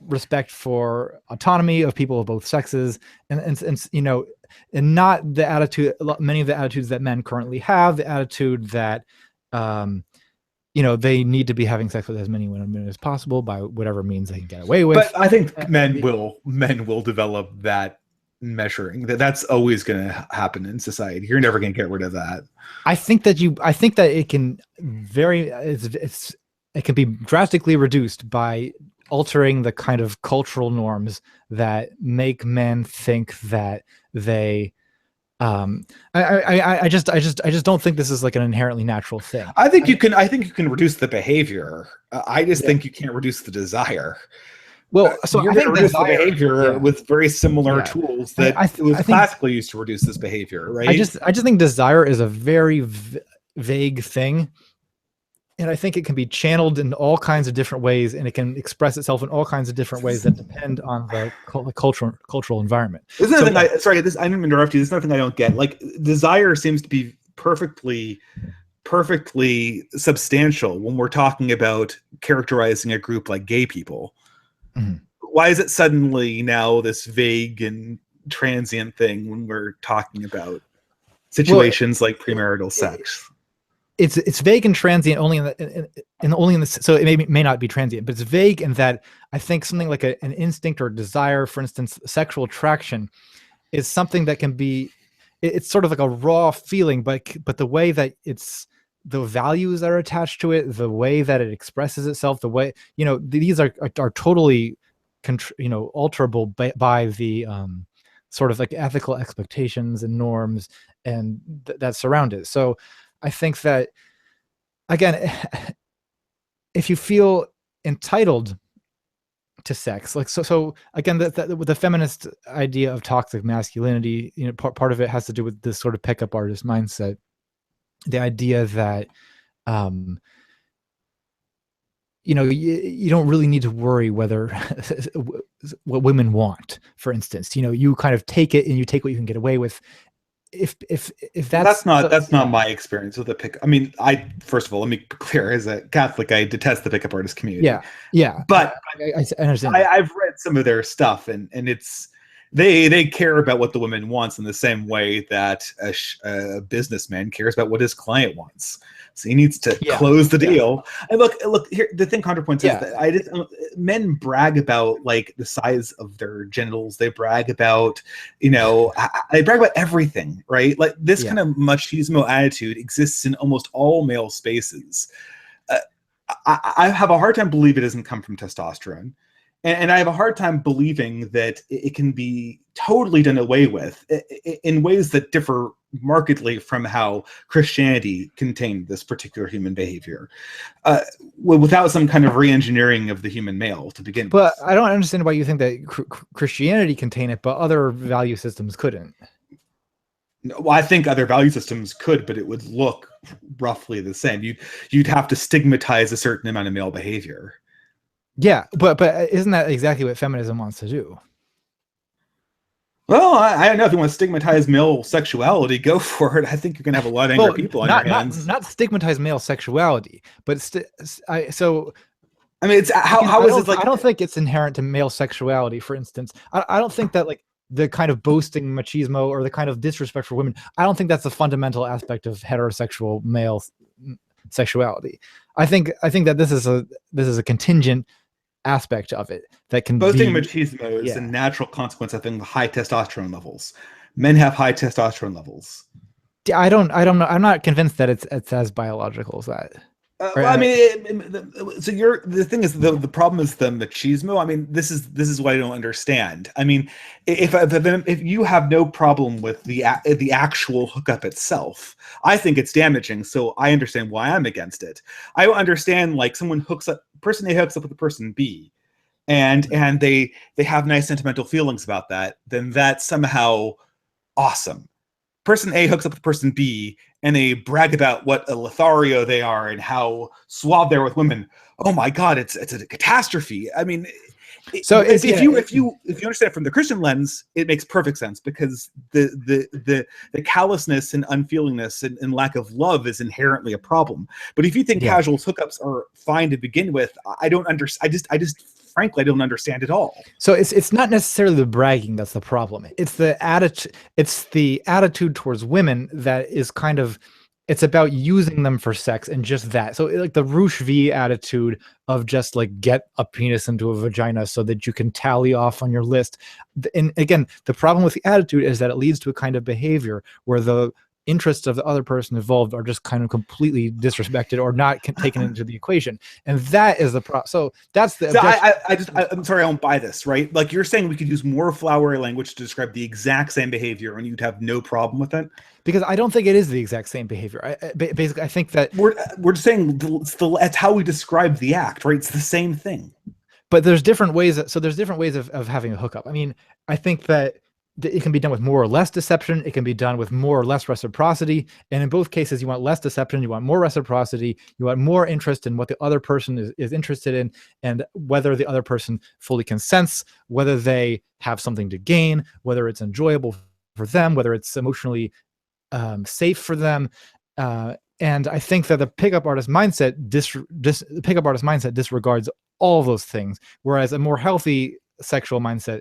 respect for autonomy of people of both sexes, and you know, and not the attitude, many of the attitudes that men currently have, the attitude that you know, they need to be having sex with as many women as possible by whatever means they can get away with. But I think men will develop that measuring. That's always going to happen in society. You're never going to get rid of that. I think that it can it can be drastically reduced by altering the kind of cultural norms that make men think that they I just don't think this is like an inherently natural thing. I think you can reduce the behavior. I just think you can't reduce the desire. Well, so you're going to reduce the behavior with very similar tools that was classically used to reduce this behavior, right? I just think desire is a very vague thing, and I think it can be channeled in all kinds of different ways, and it can express itself in all kinds of different ways that depend on the cultural environment. There's another thing I didn't interrupt you. There's another thing I don't get. Like, desire seems to be perfectly substantial when we're talking about characterizing a group like gay people. Mm-hmm. Why is it suddenly now this vague and transient thing when we're talking about situations like premarital sex? It's vague and transient only in the so it may not be transient, but it's vague in that I think something like an instinct or desire, for instance, sexual attraction, is something that can be, it's sort of like a raw feeling, but the way that it's, the values that are attached to it, the way that it expresses itself, the way, you know, these are totally alterable by the sort of like ethical expectations and norms and that surround it. So I think that, again, if you feel entitled to sex, like so again, with the feminist idea of toxic masculinity, you know, part of it has to do with this sort of pickup artist mindset, the idea that you know, you don't really need to worry whether what women want, for instance. You know, you kind of take it and you take what you can get away with. If that's not my experience with the pick. I mean, first of all, let me be clear, as a Catholic, I detest the pickup artist community. Yeah. But I understand. I've read some of their stuff, and it's they care about what the woman wants in the same way that a businessman cares about what his client wants. So he needs to close the deal. And look here. The thing ContraPoints is that men brag about like the size of their genitals. They brag about, you know, they brag about everything, right? Like this kind of machismo attitude exists in almost all male spaces. I have a hard time believing it doesn't come from testosterone. And I have a hard time believing that it can be totally done away with in ways that differ markedly from how Christianity contained this particular human behavior, without some kind of re-engineering of the human male to begin with. But I don't understand why you think that Christianity contained it, but other value systems couldn't. Well, I think other value systems could, but it would look roughly the same. You'd have to stigmatize a certain amount of male behavior. Yeah, but isn't that exactly what feminism wants to do? Well, I don't know, if you want to stigmatize male sexuality, go for it. I think you're going to have a lot of angry people on your hands. Not stigmatize male sexuality, but I mean, it's how is it like? I don't think it's inherent to male sexuality. For instance, I don't think that like the kind of boasting machismo or the kind of disrespect for women, I don't think that's a fundamental aspect of heterosexual male sexuality. I think that this is a contingent aspect of it that can boasting machismo is a natural consequence of having high testosterone levels. Men have high testosterone levels. I don't know. I'm not convinced that it's as biological as that. Well, I mean, the thing is, the problem is the machismo. I mean, this is what I don't understand. I mean, if you have no problem with the actual hookup itself, I think it's damaging. So I understand why I'm against it. I don't understand, like, person A hooks up with person B, and they have nice sentimental feelings about that. Then that's somehow awesome. Person A hooks up with person B, and they brag about what a Lothario they are and how suave they're with women. Oh my God, it's a catastrophe. I mean, so if you understand it from the Christian lens, it makes perfect sense, because the callousness and unfeelingness and lack of love is inherently a problem. But if you think casual hookups are fine to begin with, I don't understand. I just frankly, I don't understand at all. So it's not necessarily the bragging that's the problem. It's the attitude. It's the attitude towards women that is kind of. It's about using them for sex and just that. So like the Roosh V attitude of just like get a penis into a vagina so that you can tally off on your list. And again, the problem with the attitude is that it leads to a kind of behavior where the interests of the other person involved are just kind of completely disrespected or not taken into the equation, and that is the problem. So that's the. I'm sorry, I don't buy this. Right? Like, you're saying we could use more flowery language to describe the exact same behavior, and you'd have no problem with it. Because I don't think it is the exact same behavior. Basically, I think that we're just saying that's how we describe the act, right? It's the same thing. But there's different ways. So there's different ways of having a hookup. I mean, I think that it can be done with more or less deception. It can be done with more or less reciprocity. And in both cases, you want less deception, you want more reciprocity, you want more interest in what the other person is interested in, and whether the other person fully consents, whether they have something to gain, whether it's enjoyable for them, whether it's emotionally safe for them. And I think that the pickup artist mindset disregards all of those things, whereas a more healthy sexual mindset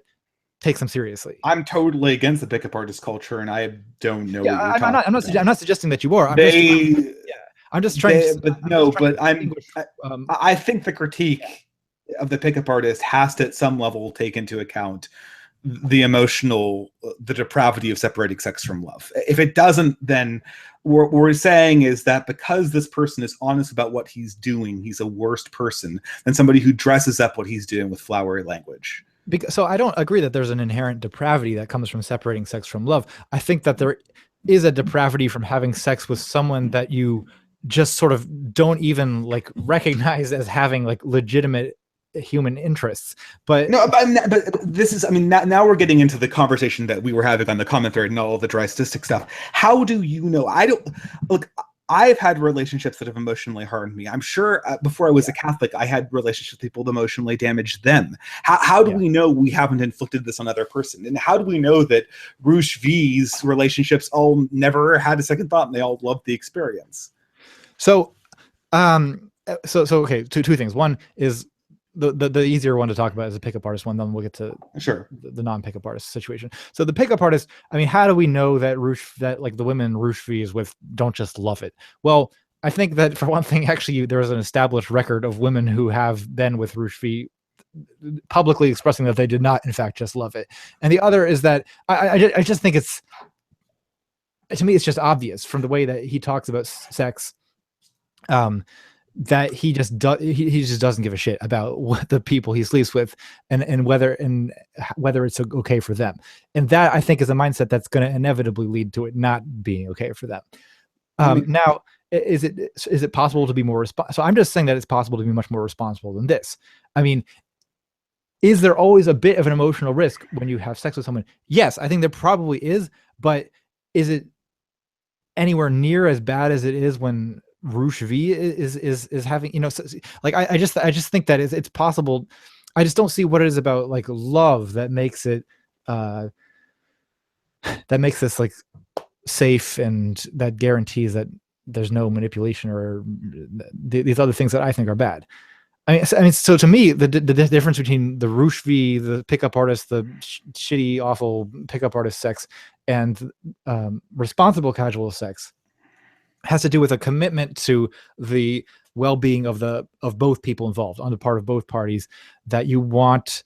takes them seriously. I'm totally against the pickup artist culture, and I don't know. Yeah, I'm not suggesting that you are. I think the critique of the pickup artist has to, at some level, take into account the depravity of separating sex from love. If it doesn't, then what we're saying is that because this person is honest about what he's doing, he's a worse person than somebody who dresses up what he's doing with flowery language. So I don't agree that there's an inherent depravity that comes from separating sex from love. I think that there is a depravity from having sex with someone that you just sort of don't even like recognize as having like legitimate human interests. But this is, I mean, now we're getting into the conversation that we were having on the comment thread and all the dry statistic stuff. How do you know? I've had relationships that have emotionally harmed me. I'm sure before I was a Catholic, I had relationships with people that emotionally damaged them. How do we know we haven't inflicted this on another person? And how do we know that Roosh V's relationships all never had a second thought and they all loved the experience? So okay, two things. One is the easier one to talk about is the pickup artist one. Then we'll get to the non-pickup artist situation. So the pickup artist, I mean, how do we know that like the women Roosh V is with don't just love it? Well, I think that for one thing, actually, there is an established record of women who have been with Roosh V publicly expressing that they did not, in fact, just love it. And the other is that I just think to me, it's just obvious from the way that he talks about sex. that he just doesn't give a shit about what the people he sleeps with and whether it's okay for them. And that, I think, is a mindset that's going to inevitably lead to it not being okay for them. I mean, Now, is it possible to be more responsible? So I'm just saying that it's possible to be much more responsible than this. I mean, is there always a bit of an emotional risk when you have sex with someone? Yes, I think there probably is, but is it anywhere near as bad as it is when Roosh V is having, like, I just think that it's possible. I just don't see what it is about like love that makes it that makes this like safe and that guarantees that there's no manipulation or these other things that I think are bad. I mean, so to me, the difference between the Roosh V, the pickup artist, the shitty, awful pickup artist sex, and responsible casual sex has to do with a commitment to the well-being of both people involved on the part of both parties, that you want,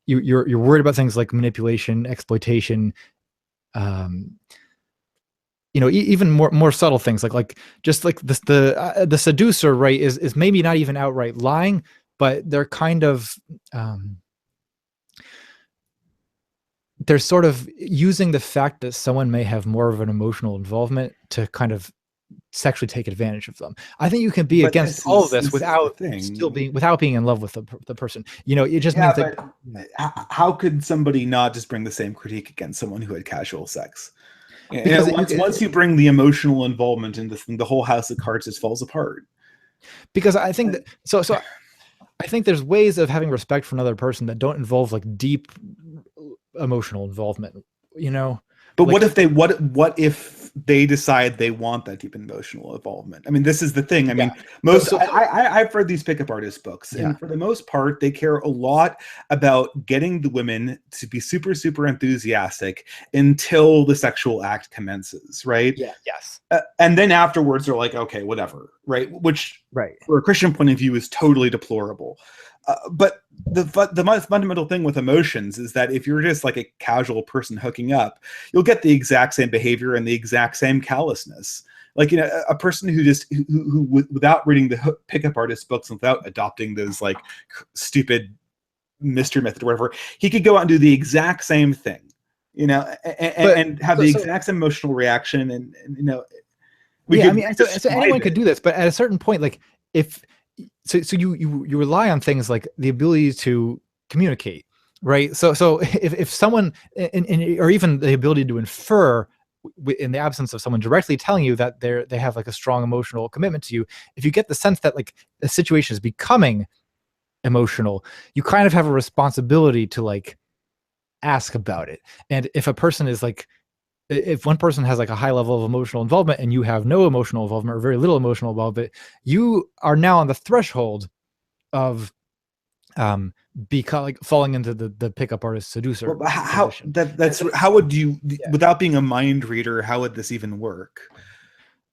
you're worried about things like manipulation, exploitation, even more subtle things like just like this, the seducer, right, is maybe not even outright lying, but they're kind of they're sort of using the fact that someone may have more of an emotional involvement to kind of sexually take advantage of them. I think you can be against all of this without being in love with the person. It just means that. How could somebody not just bring the same critique against someone who had casual sex? Because once you bring the emotional involvement in this thing, the whole house of cards just falls apart. Because I think that so I think there's ways of having respect for another person that don't involve like deep emotional involvement, But like, what if they decide they want that deep emotional involvement? I mean, this is the thing. I mean, I've read these pickup artist books, and for the most part, they care a lot about getting the women to be super, super enthusiastic until the sexual act commences, right? Yeah. Yes. And then afterwards, they're like, okay, whatever, right? Which, for a Christian point of view, is totally deplorable. But the most fundamental thing with emotions is that if you're just like a casual person hooking up, you'll get the exact same behavior and the exact same callousness. Like, a person who without reading the pickup artist books, without adopting those like stupid mystery method or whatever, he could go out and do the exact same thing, and have the exact same emotional reaction. And so anyone could do this, but at a certain point, like so you rely on things like the ability to communicate, right? So if someone or even the ability to infer in the absence of someone directly telling you that they have like a strong emotional commitment to you, if you get the sense that like the situation is becoming emotional, you kind of have a responsibility to like ask about it. And if one person has like a high level of emotional involvement and you have no emotional involvement or very little emotional involvement, you are now on the threshold of falling into the pickup artist seducer. Well, how would you, without being a mind reader, how would this even work?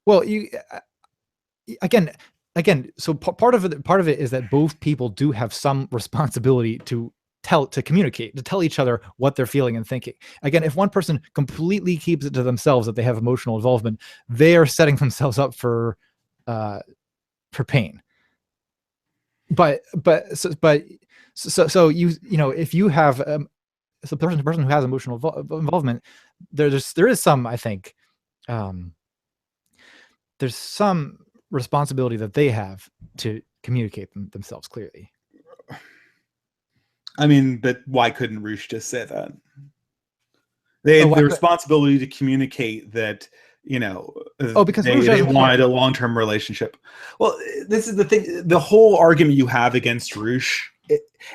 Well, you again, so part of it is that both people do have some responsibility to communicate, to tell each other what they're feeling and thinking. Again, if one person completely keeps it to themselves that they have emotional involvement, they are setting themselves up for pain. But so if you have so person who has emotional involvement, there is some, I think, there's some responsibility that they have to communicate themselves clearly. I mean, but why couldn't Roosh just say that? They had the responsibility to communicate that, because they wanted a long-term relationship. Well, this is the thing. The whole argument you have against Roosh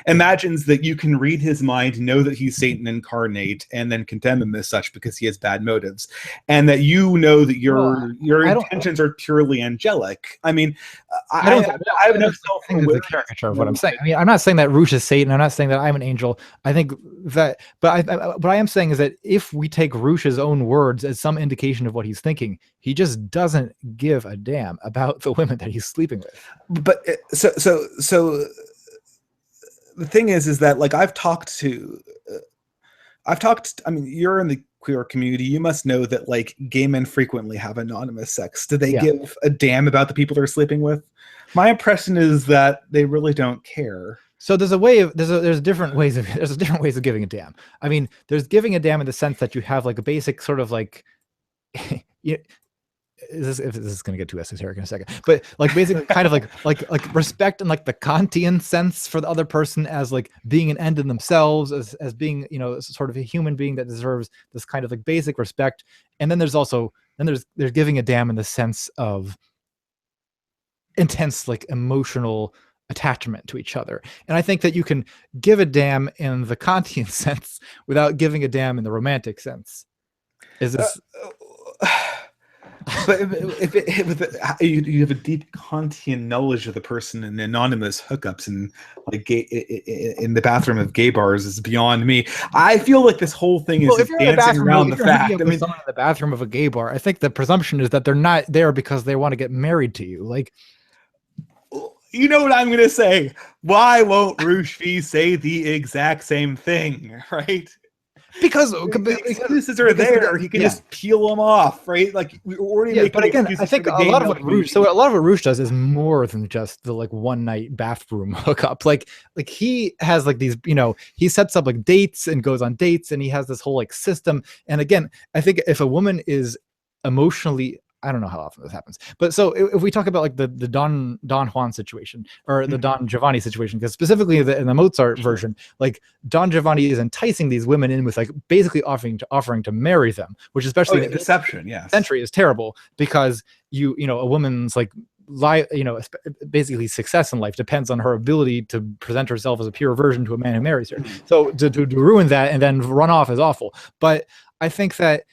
imagines that you can read his mind, know that he's Satan incarnate, and then condemn him as such because he has bad motives, and that that your intentions are purely angelic. I mean, I have no self-awareness. The caricature of what I'm saying. I mean, I'm not saying that Roosh is Satan. I'm not saying that I'm an angel. I think that, but what I am saying is that if we take Roosh's own words as some indication of what he's thinking, he just doesn't give a damn about the women that he's sleeping with. But so. The thing is that like I've talked. I mean, you're in the queer community. You must know that like gay men frequently have anonymous sex. Do they give a damn about the people they're sleeping with? My impression is that they really don't care. So there's different ways of giving a damn. I mean, there's giving a damn in the sense that you have like a basic sort of like, you, this is going to get too esoteric in a second, but like basically kind of like respect and like the Kantian sense for the other person as like being an end in themselves, as being, you know, sort of a human being that deserves this kind of like basic respect. And then there's giving a damn in the sense of intense like emotional attachment to each other. And I think that you can give a damn in the Kantian sense without giving a damn in the romantic sense. Is this but if you have a deep Kantian knowledge of the person and anonymous hookups and like in the bathroom of gay bars is beyond me. I feel like this whole thing is dancing around the fact. I mean, someone in the bathroom of a gay bar, I think the presumption is that they're not there because they want to get married to you. Like, you know what I'm going to say? Why won't Rushvi say the exact same thing, right? Because the excuses are there. He can just peel them off, right? Like we already. But again, I think a lot of what Rush does is more than just the like one night bathroom hookup. Like he has like these, you know, he sets up like dates and goes on dates, and he has this whole like system. And again, I think if a woman is emotionally, I don't know how often this happens, but so if we talk about like the Don Juan situation or the Don Giovanni situation, because specifically in the Mozart version, like Don Giovanni is enticing these women in with like basically offering to marry them, which especially in the deception, yes, century is terrible because you know a woman's like basically success in life depends on her ability to present herself as a pure virgin to a man who marries her. So to ruin that and then run off is awful. But I think that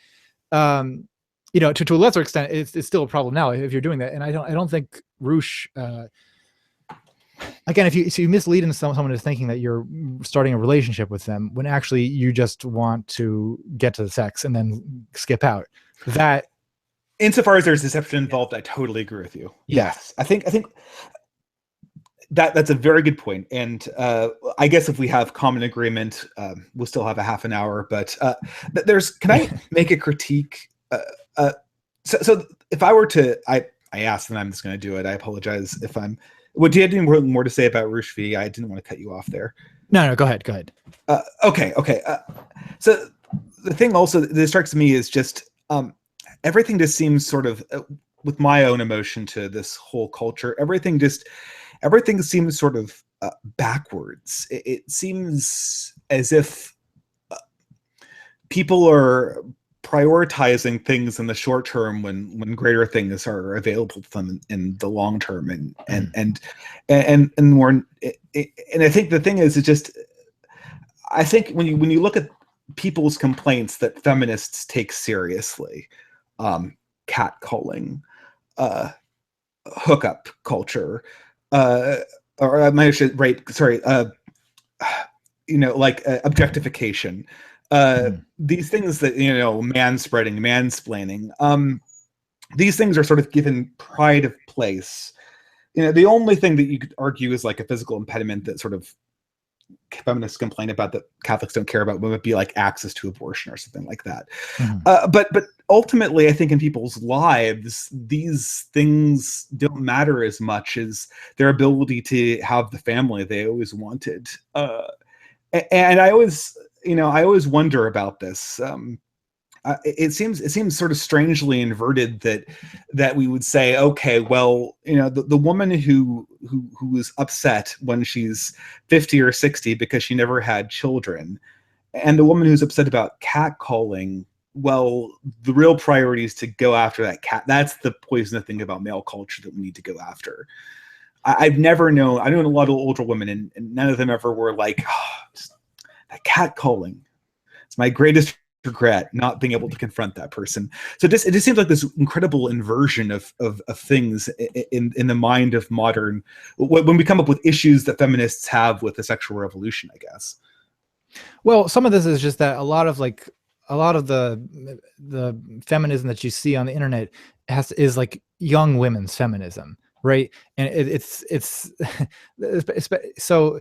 you know, to a lesser extent, it's still a problem now if you're doing that. And I don't think Rush, again, if you mislead in someone is thinking that you're starting a relationship with them when actually you just want to get to the sex and then skip out. That, insofar as there's deception involved, I totally agree with you. Yes, I think that's a very good point. And I guess if we have common agreement, we'll still have a half an hour. But can I make a critique? So if I were to, I asked and I'm just going to do it. I apologize if I'm, do you have any more to say about Rushvi? I didn't want to cut you off there. No, go ahead. Okay. So the thing also that strikes me is just, everything just seems sort of, with my own emotion to this whole culture, everything seems sort of backwards. It seems as if people are prioritizing things in the short term when greater things are available to them in the long term, and more. And I think the thing is, I think when you look at people's complaints that feminists take seriously, catcalling, hookup culture, or I should like objectification. These things that, you know, mansplaining, these things are sort of given pride of place. You know, the only thing that you could argue is like a physical impediment that sort of feminists complain about that Catholics don't care about would be like access to abortion or something like that. But ultimately, I think in people's lives, these things don't matter as much as their ability to have the family they always wanted. And I always wonder about this. It seems sort of strangely inverted that we would say, okay, well, you know, the woman who is upset when she's 50 or 60 because she never had children, and the woman who's upset about catcalling, well, the real priority is to go after that cat. That's the poisonous thing about male culture that we need to go after. I've never known. I know a lot of older women, and none of them ever were like, that catcalling. It's my greatest regret, not being able to confront that person. So it just seems like this incredible inversion of things in the mind of modern, when we come up with issues that feminists have with the sexual revolution, I guess. Well, some of this is just that a lot of the feminism that you see on the internet is like young women's feminism, right? And it's so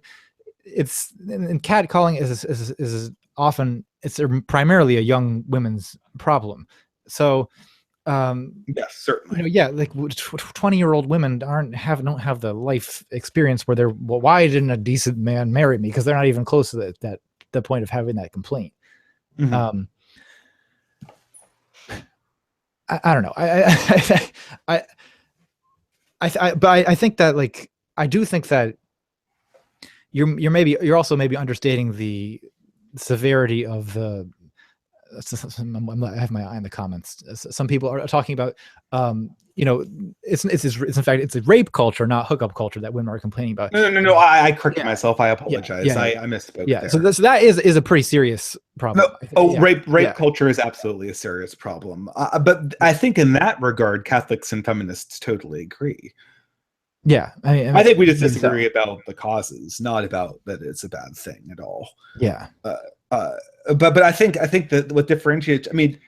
it's, and catcalling is often, it's primarily a young women's problem. So Yes, certainly. Yeah, like 20-year-old women don't have the life experience where they're, well, why didn't a decent man marry me? Because they're not even close to the point of having that complaint. Mm-hmm. I don't know. But I think that, like, I do think that you're also maybe understating the severity of the. I have my eye on the comments. Some people are talking about, it's in fact it's a rape culture, not hookup culture, that women are complaining about. No. I corrected myself. I apologize. Yeah. I misspoke. Yeah. There. So that is a pretty serious problem. No. Rape culture is absolutely a serious problem. But I think in that regard, Catholics and feminists totally agree. Yeah, I think we just disagree about the causes, not about that it's a bad thing at all. Yeah. But I think that what differentiates, I mean,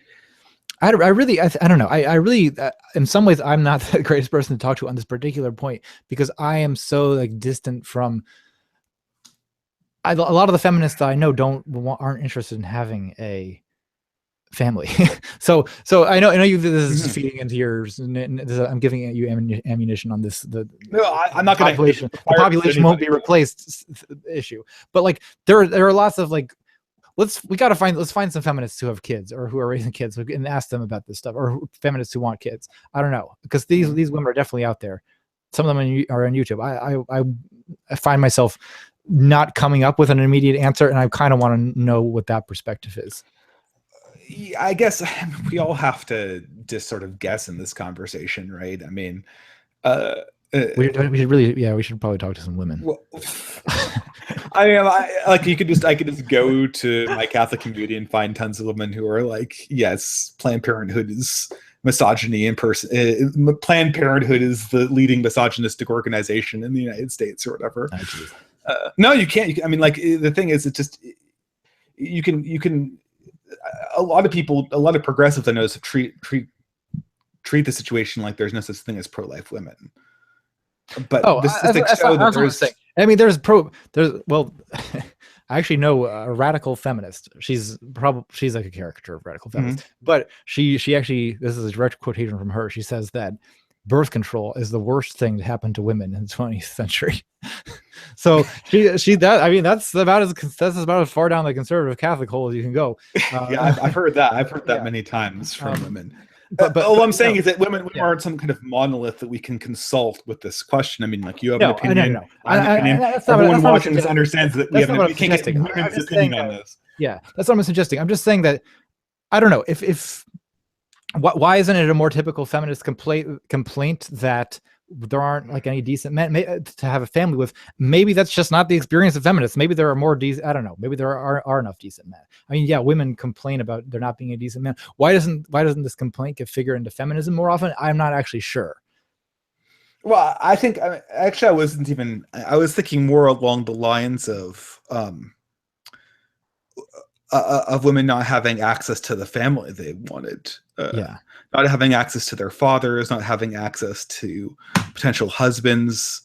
I don't know. I really, in some ways, I'm not the greatest person to talk to on this particular point, because I am so, like, distant from. A lot of the feminists that I know aren't interested in having a family. so I know you. This is feeding into yours. I'm giving you ammunition on this. I'm not going to. The population won't be replaced issue, but, like, there are lots of, like, let's find some feminists who have kids or who are raising kids and ask them about this stuff, or feminists who want kids. I don't know, because these women are definitely out there. Some of them are on YouTube. I find myself not coming up with an immediate answer, and I kind of want to know what that perspective is. I guess we all have to just sort of guess in this conversation, right? I mean, we should probably talk to some women. Well, I mean, I could just go to my Catholic community and find tons of women who are like, yes, Planned Parenthood is misogyny in person. Planned Parenthood is the leading misogynistic organization in the United States, or whatever. No, you can't. I mean, like, the thing is, it just, you can. A lot of progressives I know treat the situation like there's no such thing as pro-life women. But the statistics show that there's. I mean, well, I actually know a radical feminist. She's like a caricature of radical feminist, but she actually, this is a direct quotation from her. She says that birth control is the worst thing to happen to women in the 20th century. So that's about as far down the conservative Catholic hole as you can go. Yeah, I've heard that. I've heard that many times from women. But all I'm saying is that women aren't some kind of monolith that we can consult with this question. I mean, like, you have an opinion. No. I have an opinion. Everyone watching this understands that we can't get women's opinion on this. Yeah, that's what I'm suggesting. I'm just saying that, I don't know, if why isn't it a more typical feminist complaint that there aren't, like, any decent men to have a family with? Maybe that's just not the experience of feminists. Maybe there are more decent. I don't know. Maybe there are enough decent men. I mean, yeah, women complain about there not being a decent man. Why doesn't this complaint get figured into feminism more often? I'm not actually sure. Well, I think actually I was thinking more along the lines of women not having access to the family they wanted. Not having access to their fathers, not having access to potential husbands,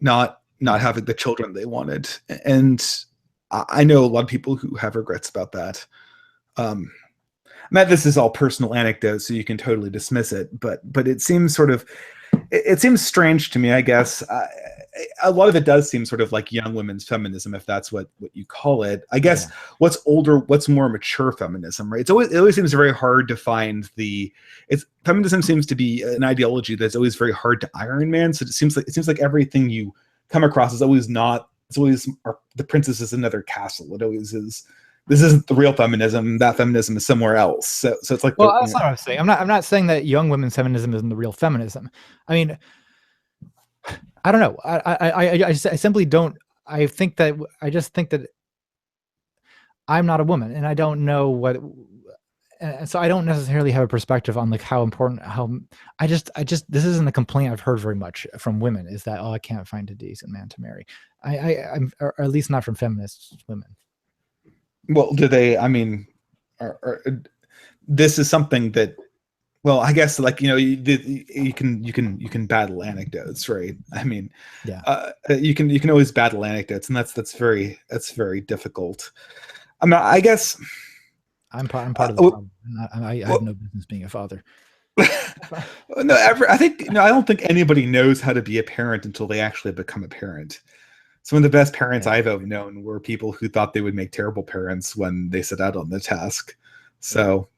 not having the children they wanted. And I know a lot of people who have regrets about that. Matt, this is all personal anecdotes, so you can totally dismiss it, but it seems it seems strange to me, I guess. A lot of it does seem sort of like young women's feminism, if that's what you call it. I guess what's older, what's more mature feminism, right? It always seems very hard to find feminism seems to be an ideology that's always very hard to Iron Man. So it seems like everything you come across is always the princess is another castle. It always is. This isn't the real feminism. That feminism is somewhere else. So it's like, well, that's not what I'm saying. I'm not saying that young women's feminism isn't the real feminism. I mean, I don't know. I simply don't. I just think that I'm not a woman, and I don't know what. And so I don't necessarily have a perspective on, like, how important. This isn't a complaint I've heard very much from women. Is that, I can't find a decent man to marry. I'm, or at least not from feminist women. Well, do they? I mean, this is something that. Well, I guess, like, you can battle anecdotes, right? I mean, you can always battle anecdotes, and that's very difficult. I mean, I guess I'm part of the problem. I have no business being a father. No, I think I don't think anybody knows how to be a parent until they actually become a parent. Some of the best parents I've ever known were people who thought they would make terrible parents when they set out on the task. So,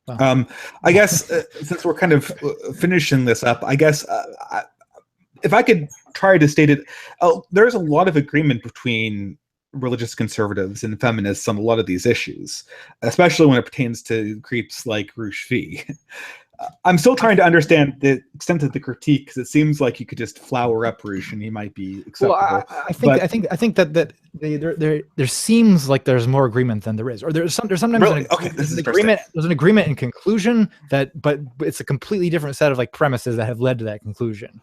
I guess since we're kind of finishing this up, I guess if I could try to state it, there's a lot of agreement between religious conservatives and feminists on a lot of these issues, especially when it pertains to creeps like Roosh V. I'm still trying to understand the extent of the critique, because it seems like you could just flower up Roosh and he might be acceptable. Well, I think that there seems like there's more agreement than there is, or there's sometimes really? There's an agreement in conclusion but it's a completely different set of like premises that have led to that conclusion.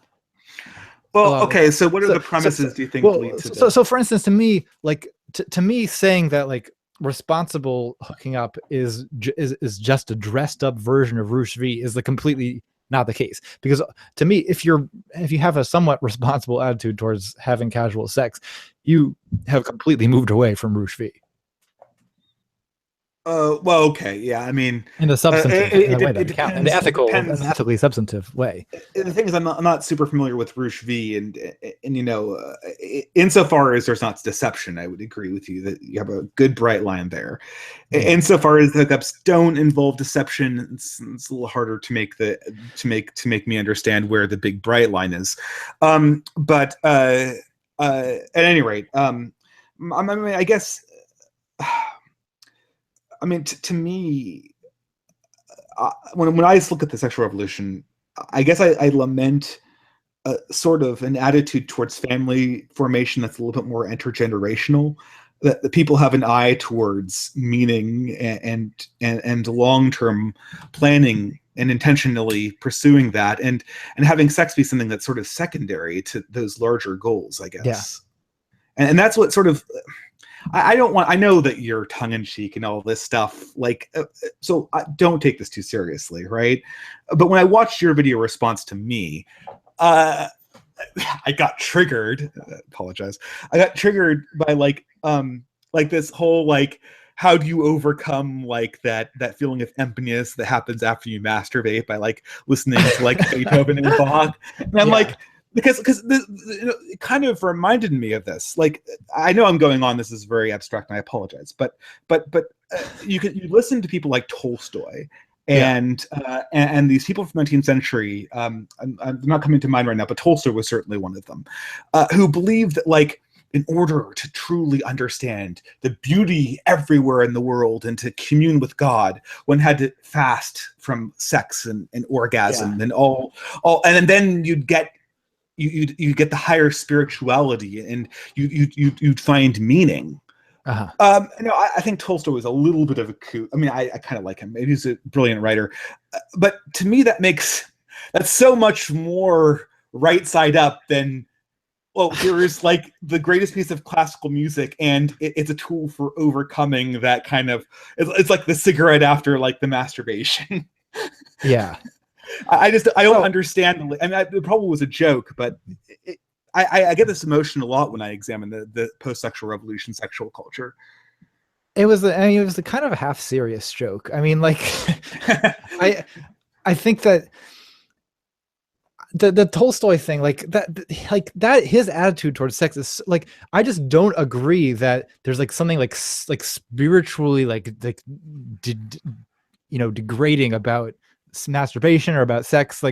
Well, okay, so what are the premises do you think lead to this? So for instance, to me, like to me, saying that like responsible hooking up is just a dressed up version of Roosh V is completely not the case, because to me, if you have a somewhat responsible attitude towards having casual sex, you have completely moved away from Roosh V. Well, okay, yeah. I mean, in the substantive, in the ethically substantive way. The thing is, I'm not super familiar with Roosh V, and insofar as there's not deception, I would agree with you that you have a good bright line there. Insofar as the hookups don't involve deception, it's a little harder to make me understand where the big bright line is. But at any rate, I guess. I mean, to me, when I look at the sexual revolution, I guess I lament sort of an attitude towards family formation that's a little bit more intergenerational. That the people have an eye towards meaning and long-term planning and intentionally pursuing that, and having sex be something that's sort of secondary to those larger goals, I guess. Yeah. And that's what sort of. I know that you're tongue-in-cheek and all this stuff, so don't take this too seriously, right? But when I watched your video response to me, I got triggered. Apologize. I got triggered by this whole how do you overcome that feeling of emptiness that happens after you masturbate by listening to Beethoven and Bach, and I'm because it kind of reminded me of this. I know I'm going on. This is very abstract, and I apologize. But you listen to people like Tolstoy and these people from the 19th century. I'm not coming to mind right now, but Tolstoy was certainly one of them, who believed that in order to truly understand the beauty everywhere in the world and to commune with God, one had to fast from sex and orgasm and all, and then you'd get the higher spirituality, and you'd find meaning. I think Tolstoy was a little bit of a kook. I mean, I kind of like him. Maybe he's a brilliant writer, but to me, that's so much more right side up than, well, here is the greatest piece of classical music, and it's a tool for overcoming that kind of. It's like the cigarette after the masturbation. Yeah. I don't understand. I mean, it probably was a joke, but I get this emotion a lot when I examine the post-sexual revolution sexual culture. It was the kind of a half serious joke. I mean, I think that the Tolstoy thing, that his attitude towards sex is I just don't agree that there's something spiritually degrading about masturbation or about sex.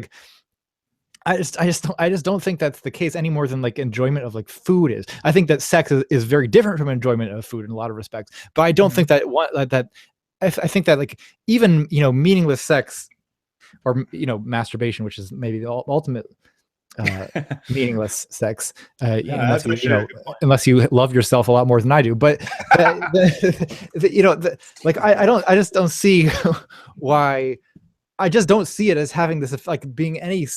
I just don't think that's the case any more than enjoyment of food is. I think that sex is very different from enjoyment of food in a lot of respects, but I don't think that I think that even meaningless sex or masturbation, which is maybe the ultimate meaningless sex, unless you love yourself a lot more than I do, but I just don't see why. I just don't see it as having this being any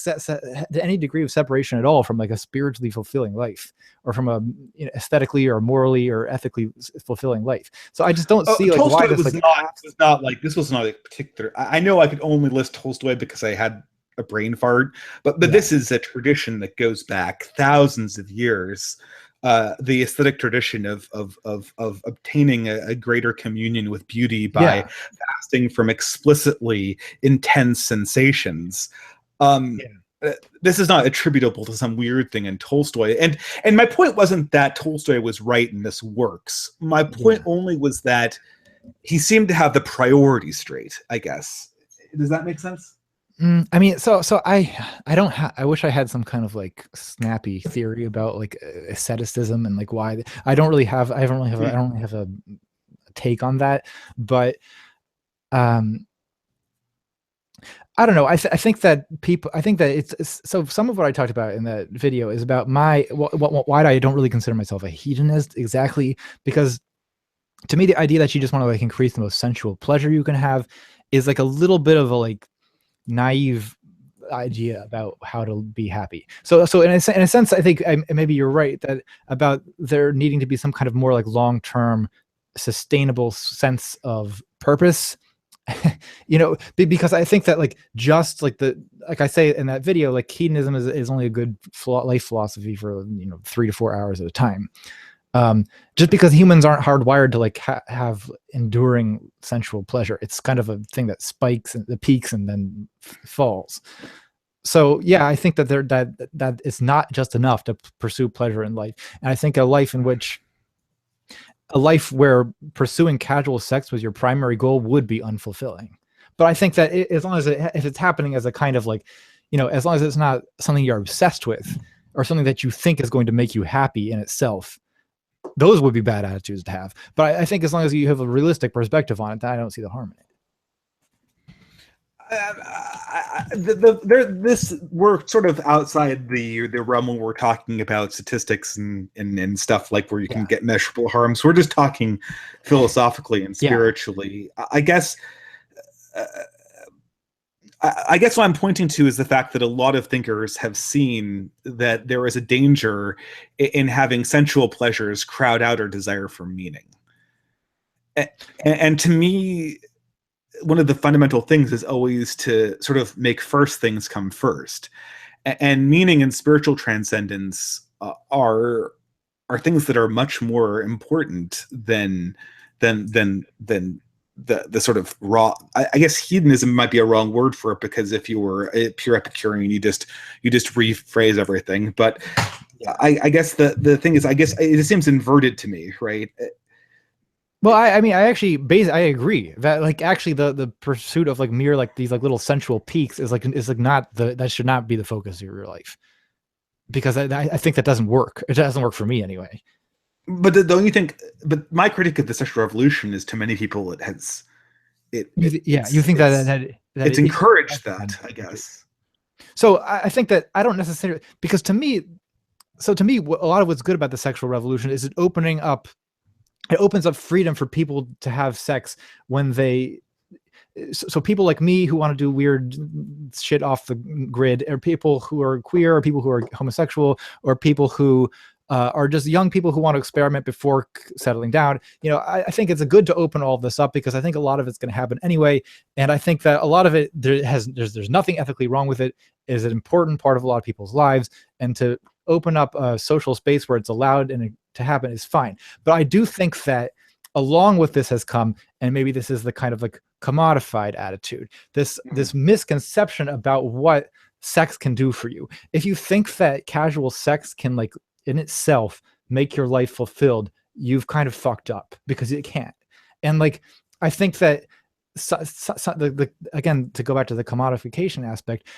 any degree of separation at all from a spiritually fulfilling life, or from a aesthetically or morally or ethically fulfilling life. So I just don't see why this this was not a particular. I know I could only list Tolstoy because I had a brain fart, but this is a tradition that goes back thousands of years. the aesthetic tradition of obtaining a greater communion with beauty by Yeah. fasting from explicitly intense sensations. Um, this is not attributable to some weird thing in Tolstoy. And my point wasn't that Tolstoy was right in this works. My point only was that he seemed to have the priorities straight, I guess. Does that make sense? I mean, so I wish I had some kind of like snappy theory about like asceticism and like why I don't really have I don't really have a take on that, but I don't know. I think that it's so some of what I talked about in that video is about why I don't really consider myself a hedonist exactly, because to me the idea that you just want to like increase the most sensual pleasure you can have is like a little bit of a like naive idea about how to be happy. So in a sense, I think maybe you're right that about there needing to be some kind of more like long-term sustainable sense of purpose. Because I think that like just like like I say in that video, like hedonism is only a good life philosophy for 3 to 4 hours at a time. Just because humans aren't hardwired to like have enduring sensual pleasure. It's kind of a thing that spikes and the peaks and then falls. So yeah, I think that that it's not just enough to pursue pleasure in life. And I think a life where pursuing casual sex was your primary goal would be unfulfilling. But I think that as long as if it's happening as a kind of like, as long as it's not something you're obsessed with or something that you think is going to make you happy in itself, those would be bad attitudes to have. But I think as long as you have a realistic perspective on it, I don't see the harm in it. We're sort of outside the realm when we're talking about statistics and stuff like where you can get measurable harms. We're just talking philosophically and spiritually. I guess what I'm pointing to is the fact that a lot of thinkers have seen that there is a danger in having sensual pleasures crowd out our desire for meaning. And to me, one of the fundamental things is always to sort of make first things come first. And meaning and spiritual transcendence are things that are much more important than the sort of raw. I guess hedonism might be a wrong word for it, because if you were a pure Epicurean, you just rephrase everything. But I guess the thing is, I guess it seems inverted to me, right? Well, I mean, I agree that like actually the pursuit of like mere like these like little sensual peaks is not that should not be the focus of your life, because I think that doesn't work. It doesn't work for me anyway. But don't you think? But my critique of the sexual revolution is, to many people, it has you think that it's encouraged that, I guess. So I think that I don't necessarily, because to me, a lot of what's good about the sexual revolution is it opens up freedom for people to have sex when so people like me who want to do weird shit off the grid, or people who are queer, or people who are homosexual, or people who are just young people who want to experiment before settling down. I think it's good to open all of this up, because I think a lot of it's going to happen anyway. And I think that a lot of it, there's nothing ethically wrong with it. It is an important part of a lot of people's lives, and to open up a social space where it's allowed and to happen is fine. But I do think that along with this has come, and maybe this is the kind of like commodified attitude, this misconception about what sex can do for you. If you think that casual sex can like in itself make your life fulfilled, you've kind of fucked up, because it can't. And like I think that again, to go back to the commodification aspect,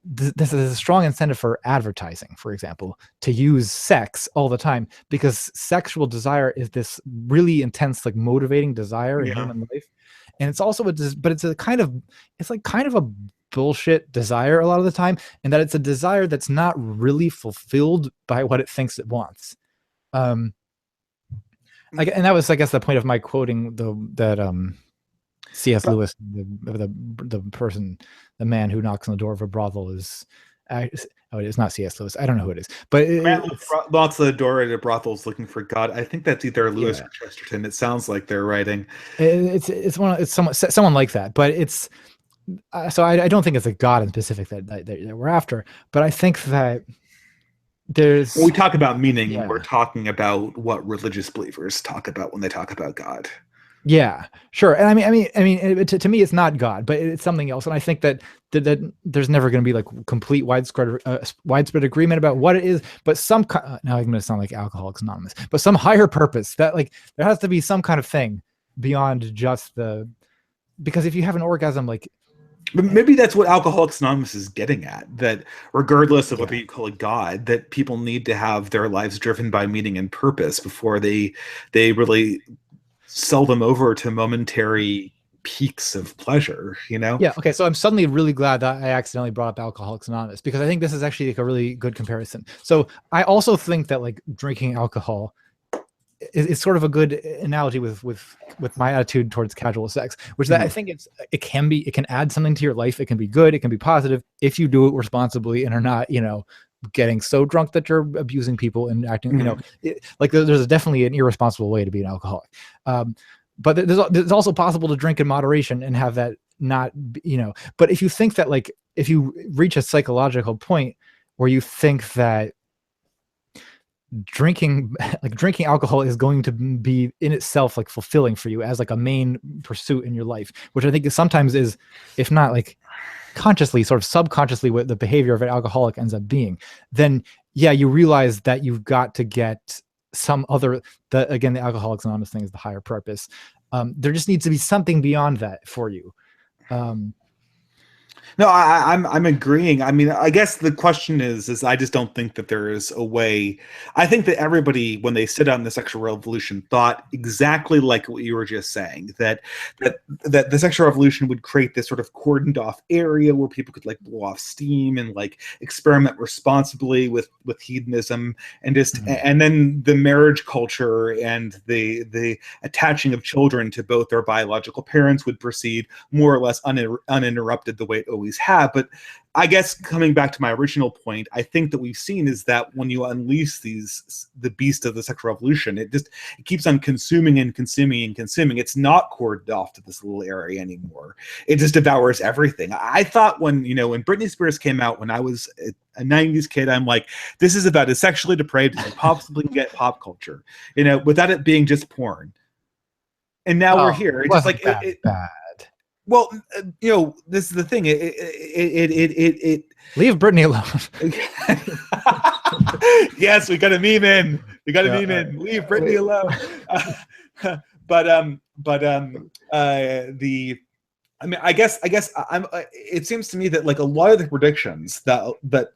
this is a strong incentive for advertising, for example, to use sex all the time, because sexual desire is this really intense, like motivating desire in human life. And it's also but it's kind of a bullshit desire a lot of the time, and that it's a desire that's not really fulfilled by what it thinks it wants. And that was, I guess, the point of my quoting that C.S. Lewis, the man who knocks on the door of a brothel is, it's not C.S. Lewis. I don't know who it is, but knocks on the door at a brothel is looking for God. I think that's either Lewis or Chesterton. It sounds like they're writing. It's someone like that, but it's so I don't think it's a God in specific that we're after, but I think that there's When we talk about meaning, Yeah. we're talking about what religious believers talk about when they talk about God. Yeah, sure. And to me, it's not God, but it's something else. And I think that there's never going to be like complete widespread agreement about what it is. But now I'm going to sound like Alcoholics Anonymous, but some higher purpose that like there has to be some kind of thing beyond just because if you have an orgasm, like. But maybe that's what Alcoholics Anonymous is getting at, that regardless of whether you call it God, that people need to have their lives driven by meaning and purpose before they really sell them over to momentary peaks of pleasure, Yeah. Okay. So I'm suddenly really glad that I accidentally brought up Alcoholics Anonymous, because I think this is actually like a really good comparison. So I also think that like drinking alcohol is sort of a good analogy with my attitude towards casual sex, which that I think it can add something to your life. It can be good. It can be positive if you do it responsibly and are not, getting so drunk that you're abusing people and acting, like there's definitely an irresponsible way to be an alcoholic. But there's also possible to drink in moderation and have that not, but if you think that like, if you reach a psychological point where you think that drinking alcohol is going to be in itself like fulfilling for you as like a main pursuit in your life, which I think sometimes is, if not like consciously, sort of subconsciously, what the behavior of an alcoholic ends up being, then yeah, you realize that you've got to get some other, again, the Alcoholics Anonymous thing is the higher purpose. There just needs to be something beyond that for you. No, I'm agreeing. I mean, I guess the question is I just don't think that there is a way. I think that everybody, when they sit on the sexual revolution, thought exactly like what you were just saying, that the sexual revolution would create this sort of cordoned off area where people could like blow off steam and like experiment responsibly with hedonism, and just and then the marriage culture and the attaching of children to both their biological parents would proceed more or less uninterrupted the way it always have. But I guess coming back to my original point, I think that we've seen is that when you unleash the beast of the sexual revolution, it keeps on consuming and consuming and consuming. It's not cordoned off to this little area anymore. It just devours everything. I thought when Britney Spears came out, when I was a 90s kid, I'm like, this is about as sexually depraved as you possibly can get pop culture, without it being just porn. And now we're here. It's just like bad. Well, this is the thing. It leave Britney alone. Yes, we got a meme in. Leave Britney alone. I guess it seems to me that like a lot of the predictions that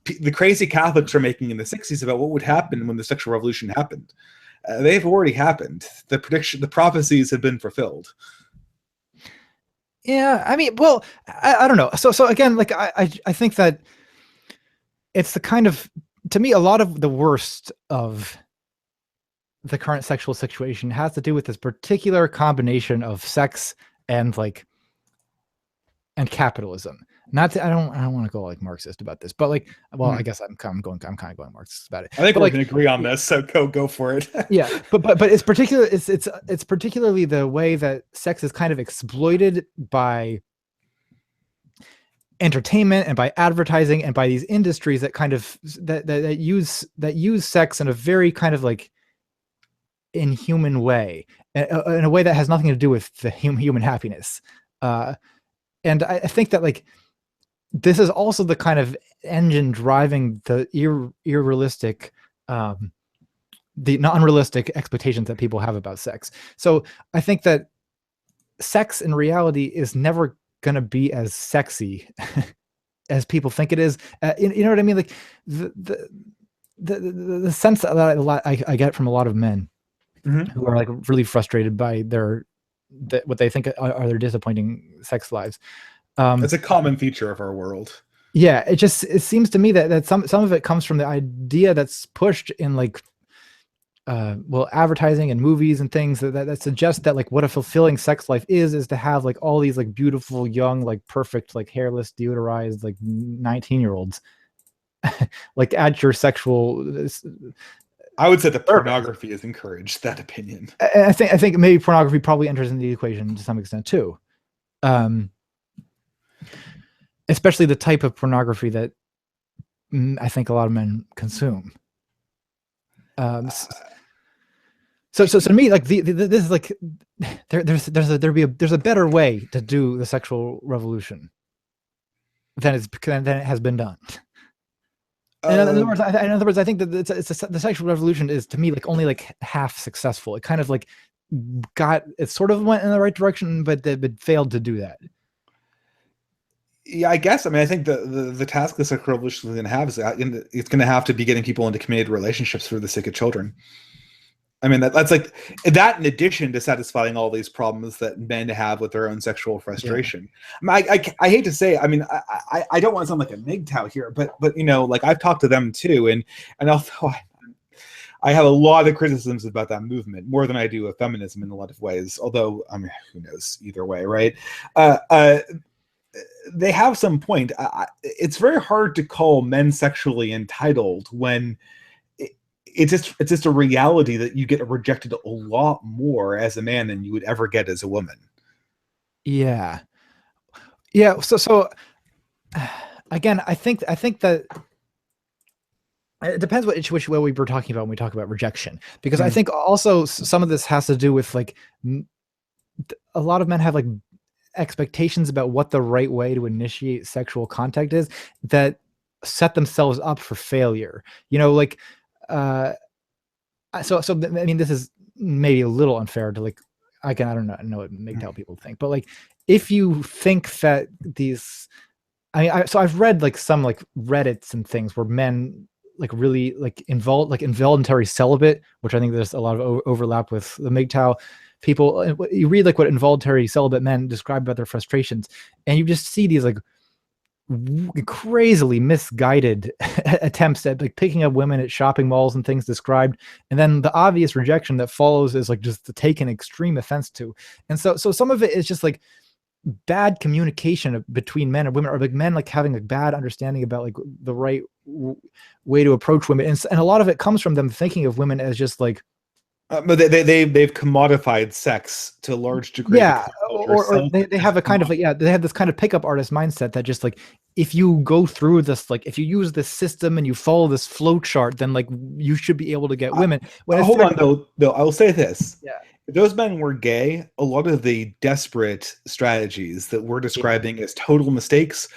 the crazy Catholics are making in the 60s about what would happen when the sexual revolution happened, they've already happened. The prophecies have been fulfilled. Yeah, I mean, well, I don't know. So again, like I think that it's the kind of, to me, a lot of the worst of the current sexual situation has to do with this particular combination of sex and capitalism. I don't want to go like Marxist about this, but like, well, I guess I'm kind of going Marxist about it. I think we can agree on this, so go for it. Yeah, but it's particularly the way that sex is kind of exploited by entertainment and by advertising and by these industries that kind of that use sex in a very kind of like inhuman way, in a way that has nothing to do with the human happiness. And I think that like this is also the kind of engine driving the unrealistic expectations that people have about sex. So I think that sex in reality is never going to be as sexy as people think it is. You know what I mean? Like the sense that I get from a lot of men who are like really frustrated by what they think are their disappointing sex lives. It's a common feature of our world. Yeah, it seems to me that some of it comes from the idea that's pushed in like advertising and movies and things that suggest that like what a fulfilling sex life is to have like all these like beautiful young like perfect like hairless deodorized like 19-year-olds like add your sexual. I would say that pornography has encouraged that opinion. I think maybe pornography probably enters in the equation to some extent too. Especially the type of pornography that I think a lot of men consume. So to me, like this is like there's a better way to do the sexual revolution than it has been done. In other words, I think that the sexual revolution is, to me, like only like half successful. It kind of like it sort of went in the right direction, but it failed to do that. Yeah, I guess. I mean, I think the task the sexual revolution is going to have is it's going to have to be getting people into committed relationships for the sake of children. I mean, that's like that in addition to satisfying all these problems that men have with their own sexual frustration. Yeah. I mean, I hate to say, I mean, I don't want to sound like a MGTOW here, but you know, like I've talked to them too, and although I have a lot of criticisms about that movement, more than I do of feminism in a lot of ways. Although, I mean, who knows? Either way, right? They have some point. It's very hard to call men sexually entitled when it's just a reality that you get rejected a lot more as a man than you would ever get as a woman. Yeah. So again, I think that it depends which way we were talking about when we talk about rejection, because I think also some of this has to do with like a lot of men have like expectations about what the right way to initiate sexual contact is that set themselves up for failure. You know, like so I mean, this is maybe a little unfair to like, I don't know what MGTOW people think, but like if you think that these, so I've read like some like Reddits and things where men like really like involuntary celibate, which I think there's a lot of overlap with the MGTOW people. You read like what involuntary celibate men describe about their frustrations, and you just see these like crazily misguided attempts at like picking up women at shopping malls and things described, and then the obvious rejection that follows is like just to take an extreme offense to. And so some of it is just like bad communication between men and women, or like men like having a bad understanding about like the right way to approach women, and a lot of it comes from them thinking of women as just like but they've commodified sex to a large degree. Yeah, or they have a kind of like, they have this kind of pickup artist mindset that just like, if you go through this, like if you use this system and you follow this flow chart, then like you should be able to get women. Hold on though, I will say this. Yeah. If those men were gay, a lot of the desperate strategies that we're describing as total mistakes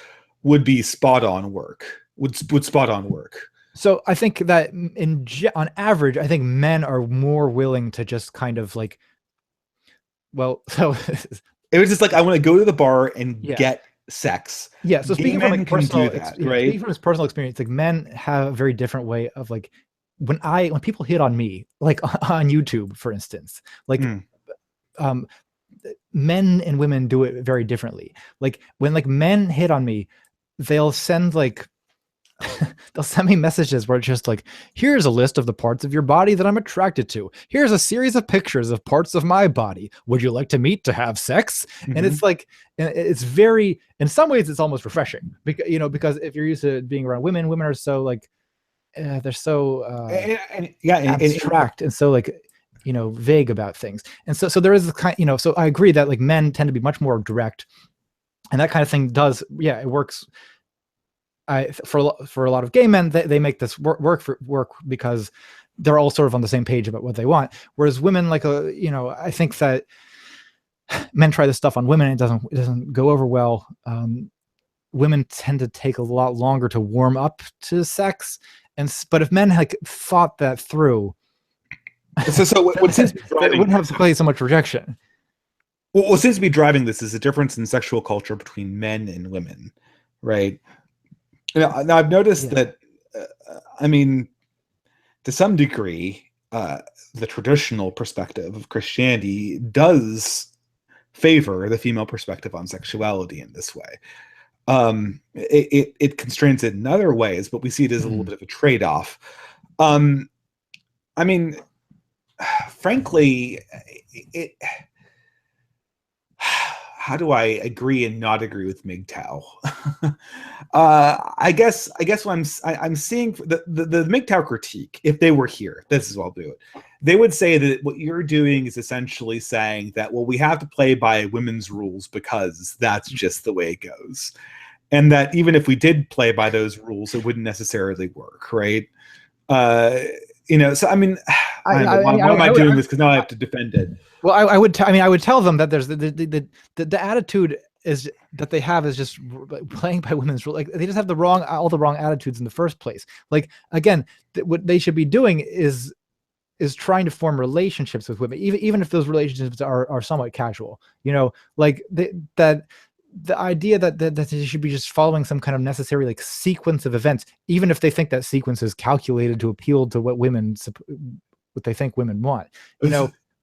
would be spot on work. Would spot on work. So I think that on average, I think men are more willing to just kind of like, well, so it was just like, I want to go to the bar and get sex. Yeah. So speaking from like personal, right? Speaking from his personal experience, like men have a very different way of like, when people hit on me, like on YouTube, for instance, like, men and women do it very differently. Like when like men hit on me, they'll send like, they'll send me messages where it's just like, here's a list of the parts of your body that I'm attracted to. Here's a series of pictures of parts of my body. Would you like to meet to have sex? And it's like, it's very, in some ways it's almost refreshing because, you know, because if you're used to being around women are so like, they're so abstract and so like, you know, vague about things. And so there is a kind, you know, so I agree that like men tend to be much more direct, and that kind of thing does, it works. For a lot of gay men, they make this work because they're all sort of on the same page about what they want. Whereas women, like, you know, I think that men try this stuff on women, and it doesn't go over well. Women tend to take a lot longer to warm up to sex, but if men like thought that through, so what seems to be driving, it wouldn't have to play so much rejection. Well, what seems to be driving this is a difference in sexual culture between men and women, right? Now I've noticed that, I mean, to some degree, the traditional perspective of Christianity does favor the female perspective on sexuality in this way. It constrains it in other ways, but we see it as a little bit of a trade-off. I mean, frankly, how do I agree and not agree with MGTOW? I guess what I'm seeing the MGTOW critique, if they were here, this is what I'll do it. They would say that what you're doing is essentially saying that, well, we have to play by women's rules because that's just the way it goes. and that even if we did play by those rules, it wouldn't necessarily work, right? So I mean, why am I doing this? Because now I have to defend it. Well, I would tell them that there's the attitude is that they have is just playing by women's rules. Like, they just have all the wrong attitudes in the first place. Like, again, what they should be doing is trying to form relationships with women, even if those relationships are somewhat casual. Like that the idea that they should be just following some kind of necessary like sequence of events, even if they think that sequence is calculated to appeal to what they think women want.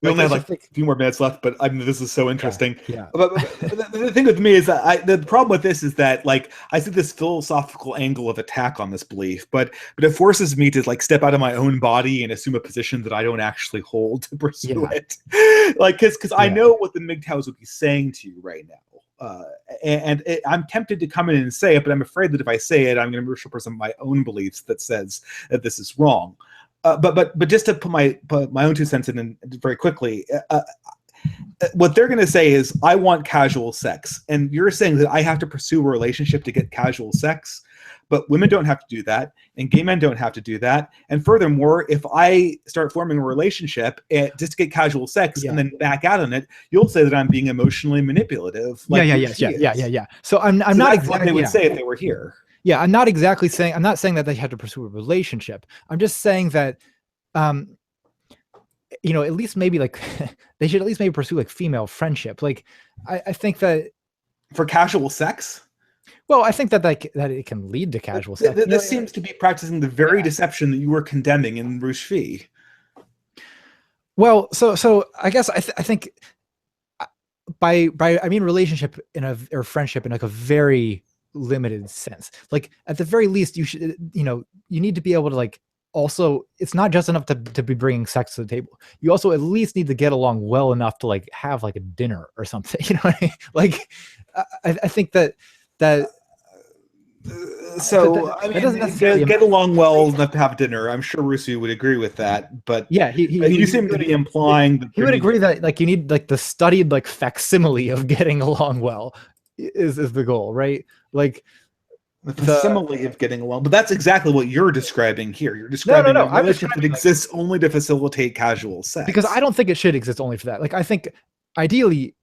We only have like a few more minutes left, but I mean, this is so interesting. Yeah. But the thing with me is that the problem with this is that, like, I see this philosophical angle of attack on this belief, but it forces me to like step out of my own body and assume a position that I don't actually hold to pursue it. Like, because I know what the MGTOWs would be saying to you right now. I'm tempted to come in and say it, but I'm afraid that if I say it, I'm going to misrepresent my own beliefs that says that this is wrong. But just to put my own 2 cents in very quickly, what they're going to say is, I want casual sex, and you're saying that I have to pursue a relationship to get casual sex, but women don't have to do that, and gay men don't have to do that. And furthermore, if I start forming a relationship just to get casual sex and then back out on it, you'll say that I'm being emotionally manipulative. Like Yeah. So I'm not exactly what they would say if they were here. Yeah, I'm not saying that they had to pursue a relationship. I'm just saying that, at least maybe like they should at least maybe pursue like female friendship. Like, I think that for casual sex. Well, I think that that it can lead to casual sex. This seems to be practicing the very deception that you were condemning in Rush V. Well, so I guess I think by I mean relationship or friendship in like a very limited sense. Like, at the very least, you should, you need to be able to like, also, it's not just enough to be bringing sex to the table. You also at least need to get along well enough to like have like a dinner or something. You know what I mean? Like, I think that doesn't necessarily get along well enough to have dinner. I'm sure Rusu would agree with that, but yeah, you seem to be implying that he would agree that like you need like the studied like facsimile of getting along well is the goal, right? Like the facsimile of getting along, but that's exactly what you're describing here. You're describing a relationship that exists only to facilitate casual sex. Because I don't think it should exist only for that. Like, I think ideally.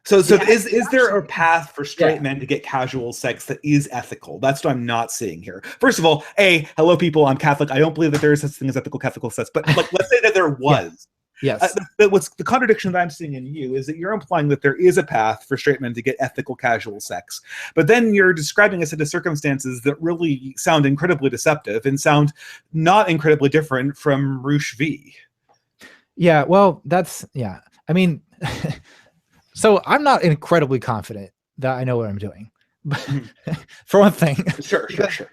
So is there a path for straight men to get casual sex that is ethical? That's what I'm not seeing here. First of all, hello people, I'm Catholic. I don't believe that there is such thing as ethical sex, but like, let's say that there was. Yes. What's the contradiction that I'm seeing in you is that you're implying that there is a path for straight men to get ethical casual sex, but then you're describing a set of circumstances that really sound incredibly deceptive and sound not incredibly different from Rush V. Yeah, well, I mean, so I'm not incredibly confident that I know what I'm doing. For one thing. Sure.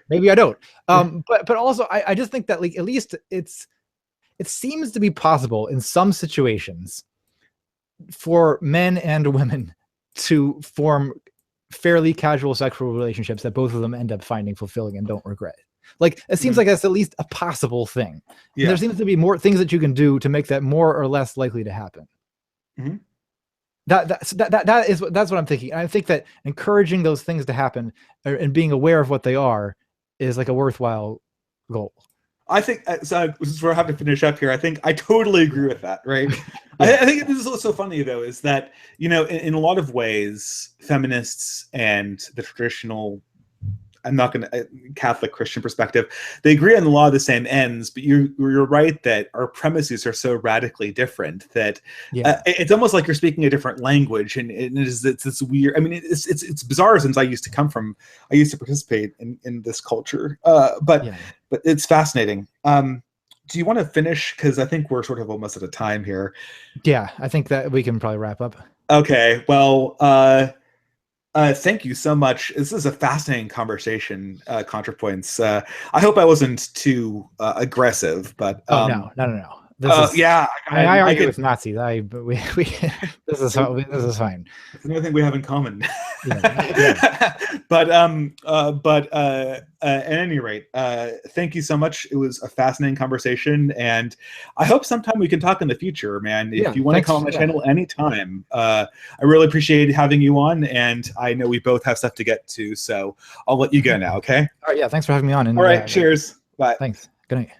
Maybe I don't. But also I just think that like at least it seems to be possible in some situations for men and women to form fairly casual sexual relationships that both of them end up finding fulfilling and don't regret. Like, it seems like that's at least a possible thing. Yeah. There seems to be more things that you can do to make that more or less likely to happen. Mm-hmm. That's what I'm thinking. I think that encouraging those things to happen and being aware of what they are is like a worthwhile goal. I think, so this is where I have to finish up here. I think I totally agree with that, right? Yeah. I think this is what's so funny, though, is that, in a lot of ways, feminists and the traditional, I'm not going to, Catholic Christian perspective, they agree on a lot of the same ends, but you're right that our premises are so radically different that it's almost like you're speaking a different language, and it's this weird. I mean, it's bizarre since I used to participate in this culture, but it's fascinating. Do you want to finish? Because I think we're sort of almost at a time here. Yeah, I think that we can probably wrap up. Okay, well, thank you so much. This is a fascinating conversation, ContraPoints. I hope I wasn't too aggressive, but no. Yeah, I I argue could. with Nazis. But we this is fine. It's another thing we have in common. Yeah. But at any rate, thank you so much. It was a fascinating conversation, and I hope sometime we can talk in the future, man. If you want to come on my channel anytime, I really appreciate having you on, and I know we both have stuff to get to, so I'll let you go now, okay? All right, yeah, thanks for having me on. And all right, cheers. Bye. Thanks. Good night.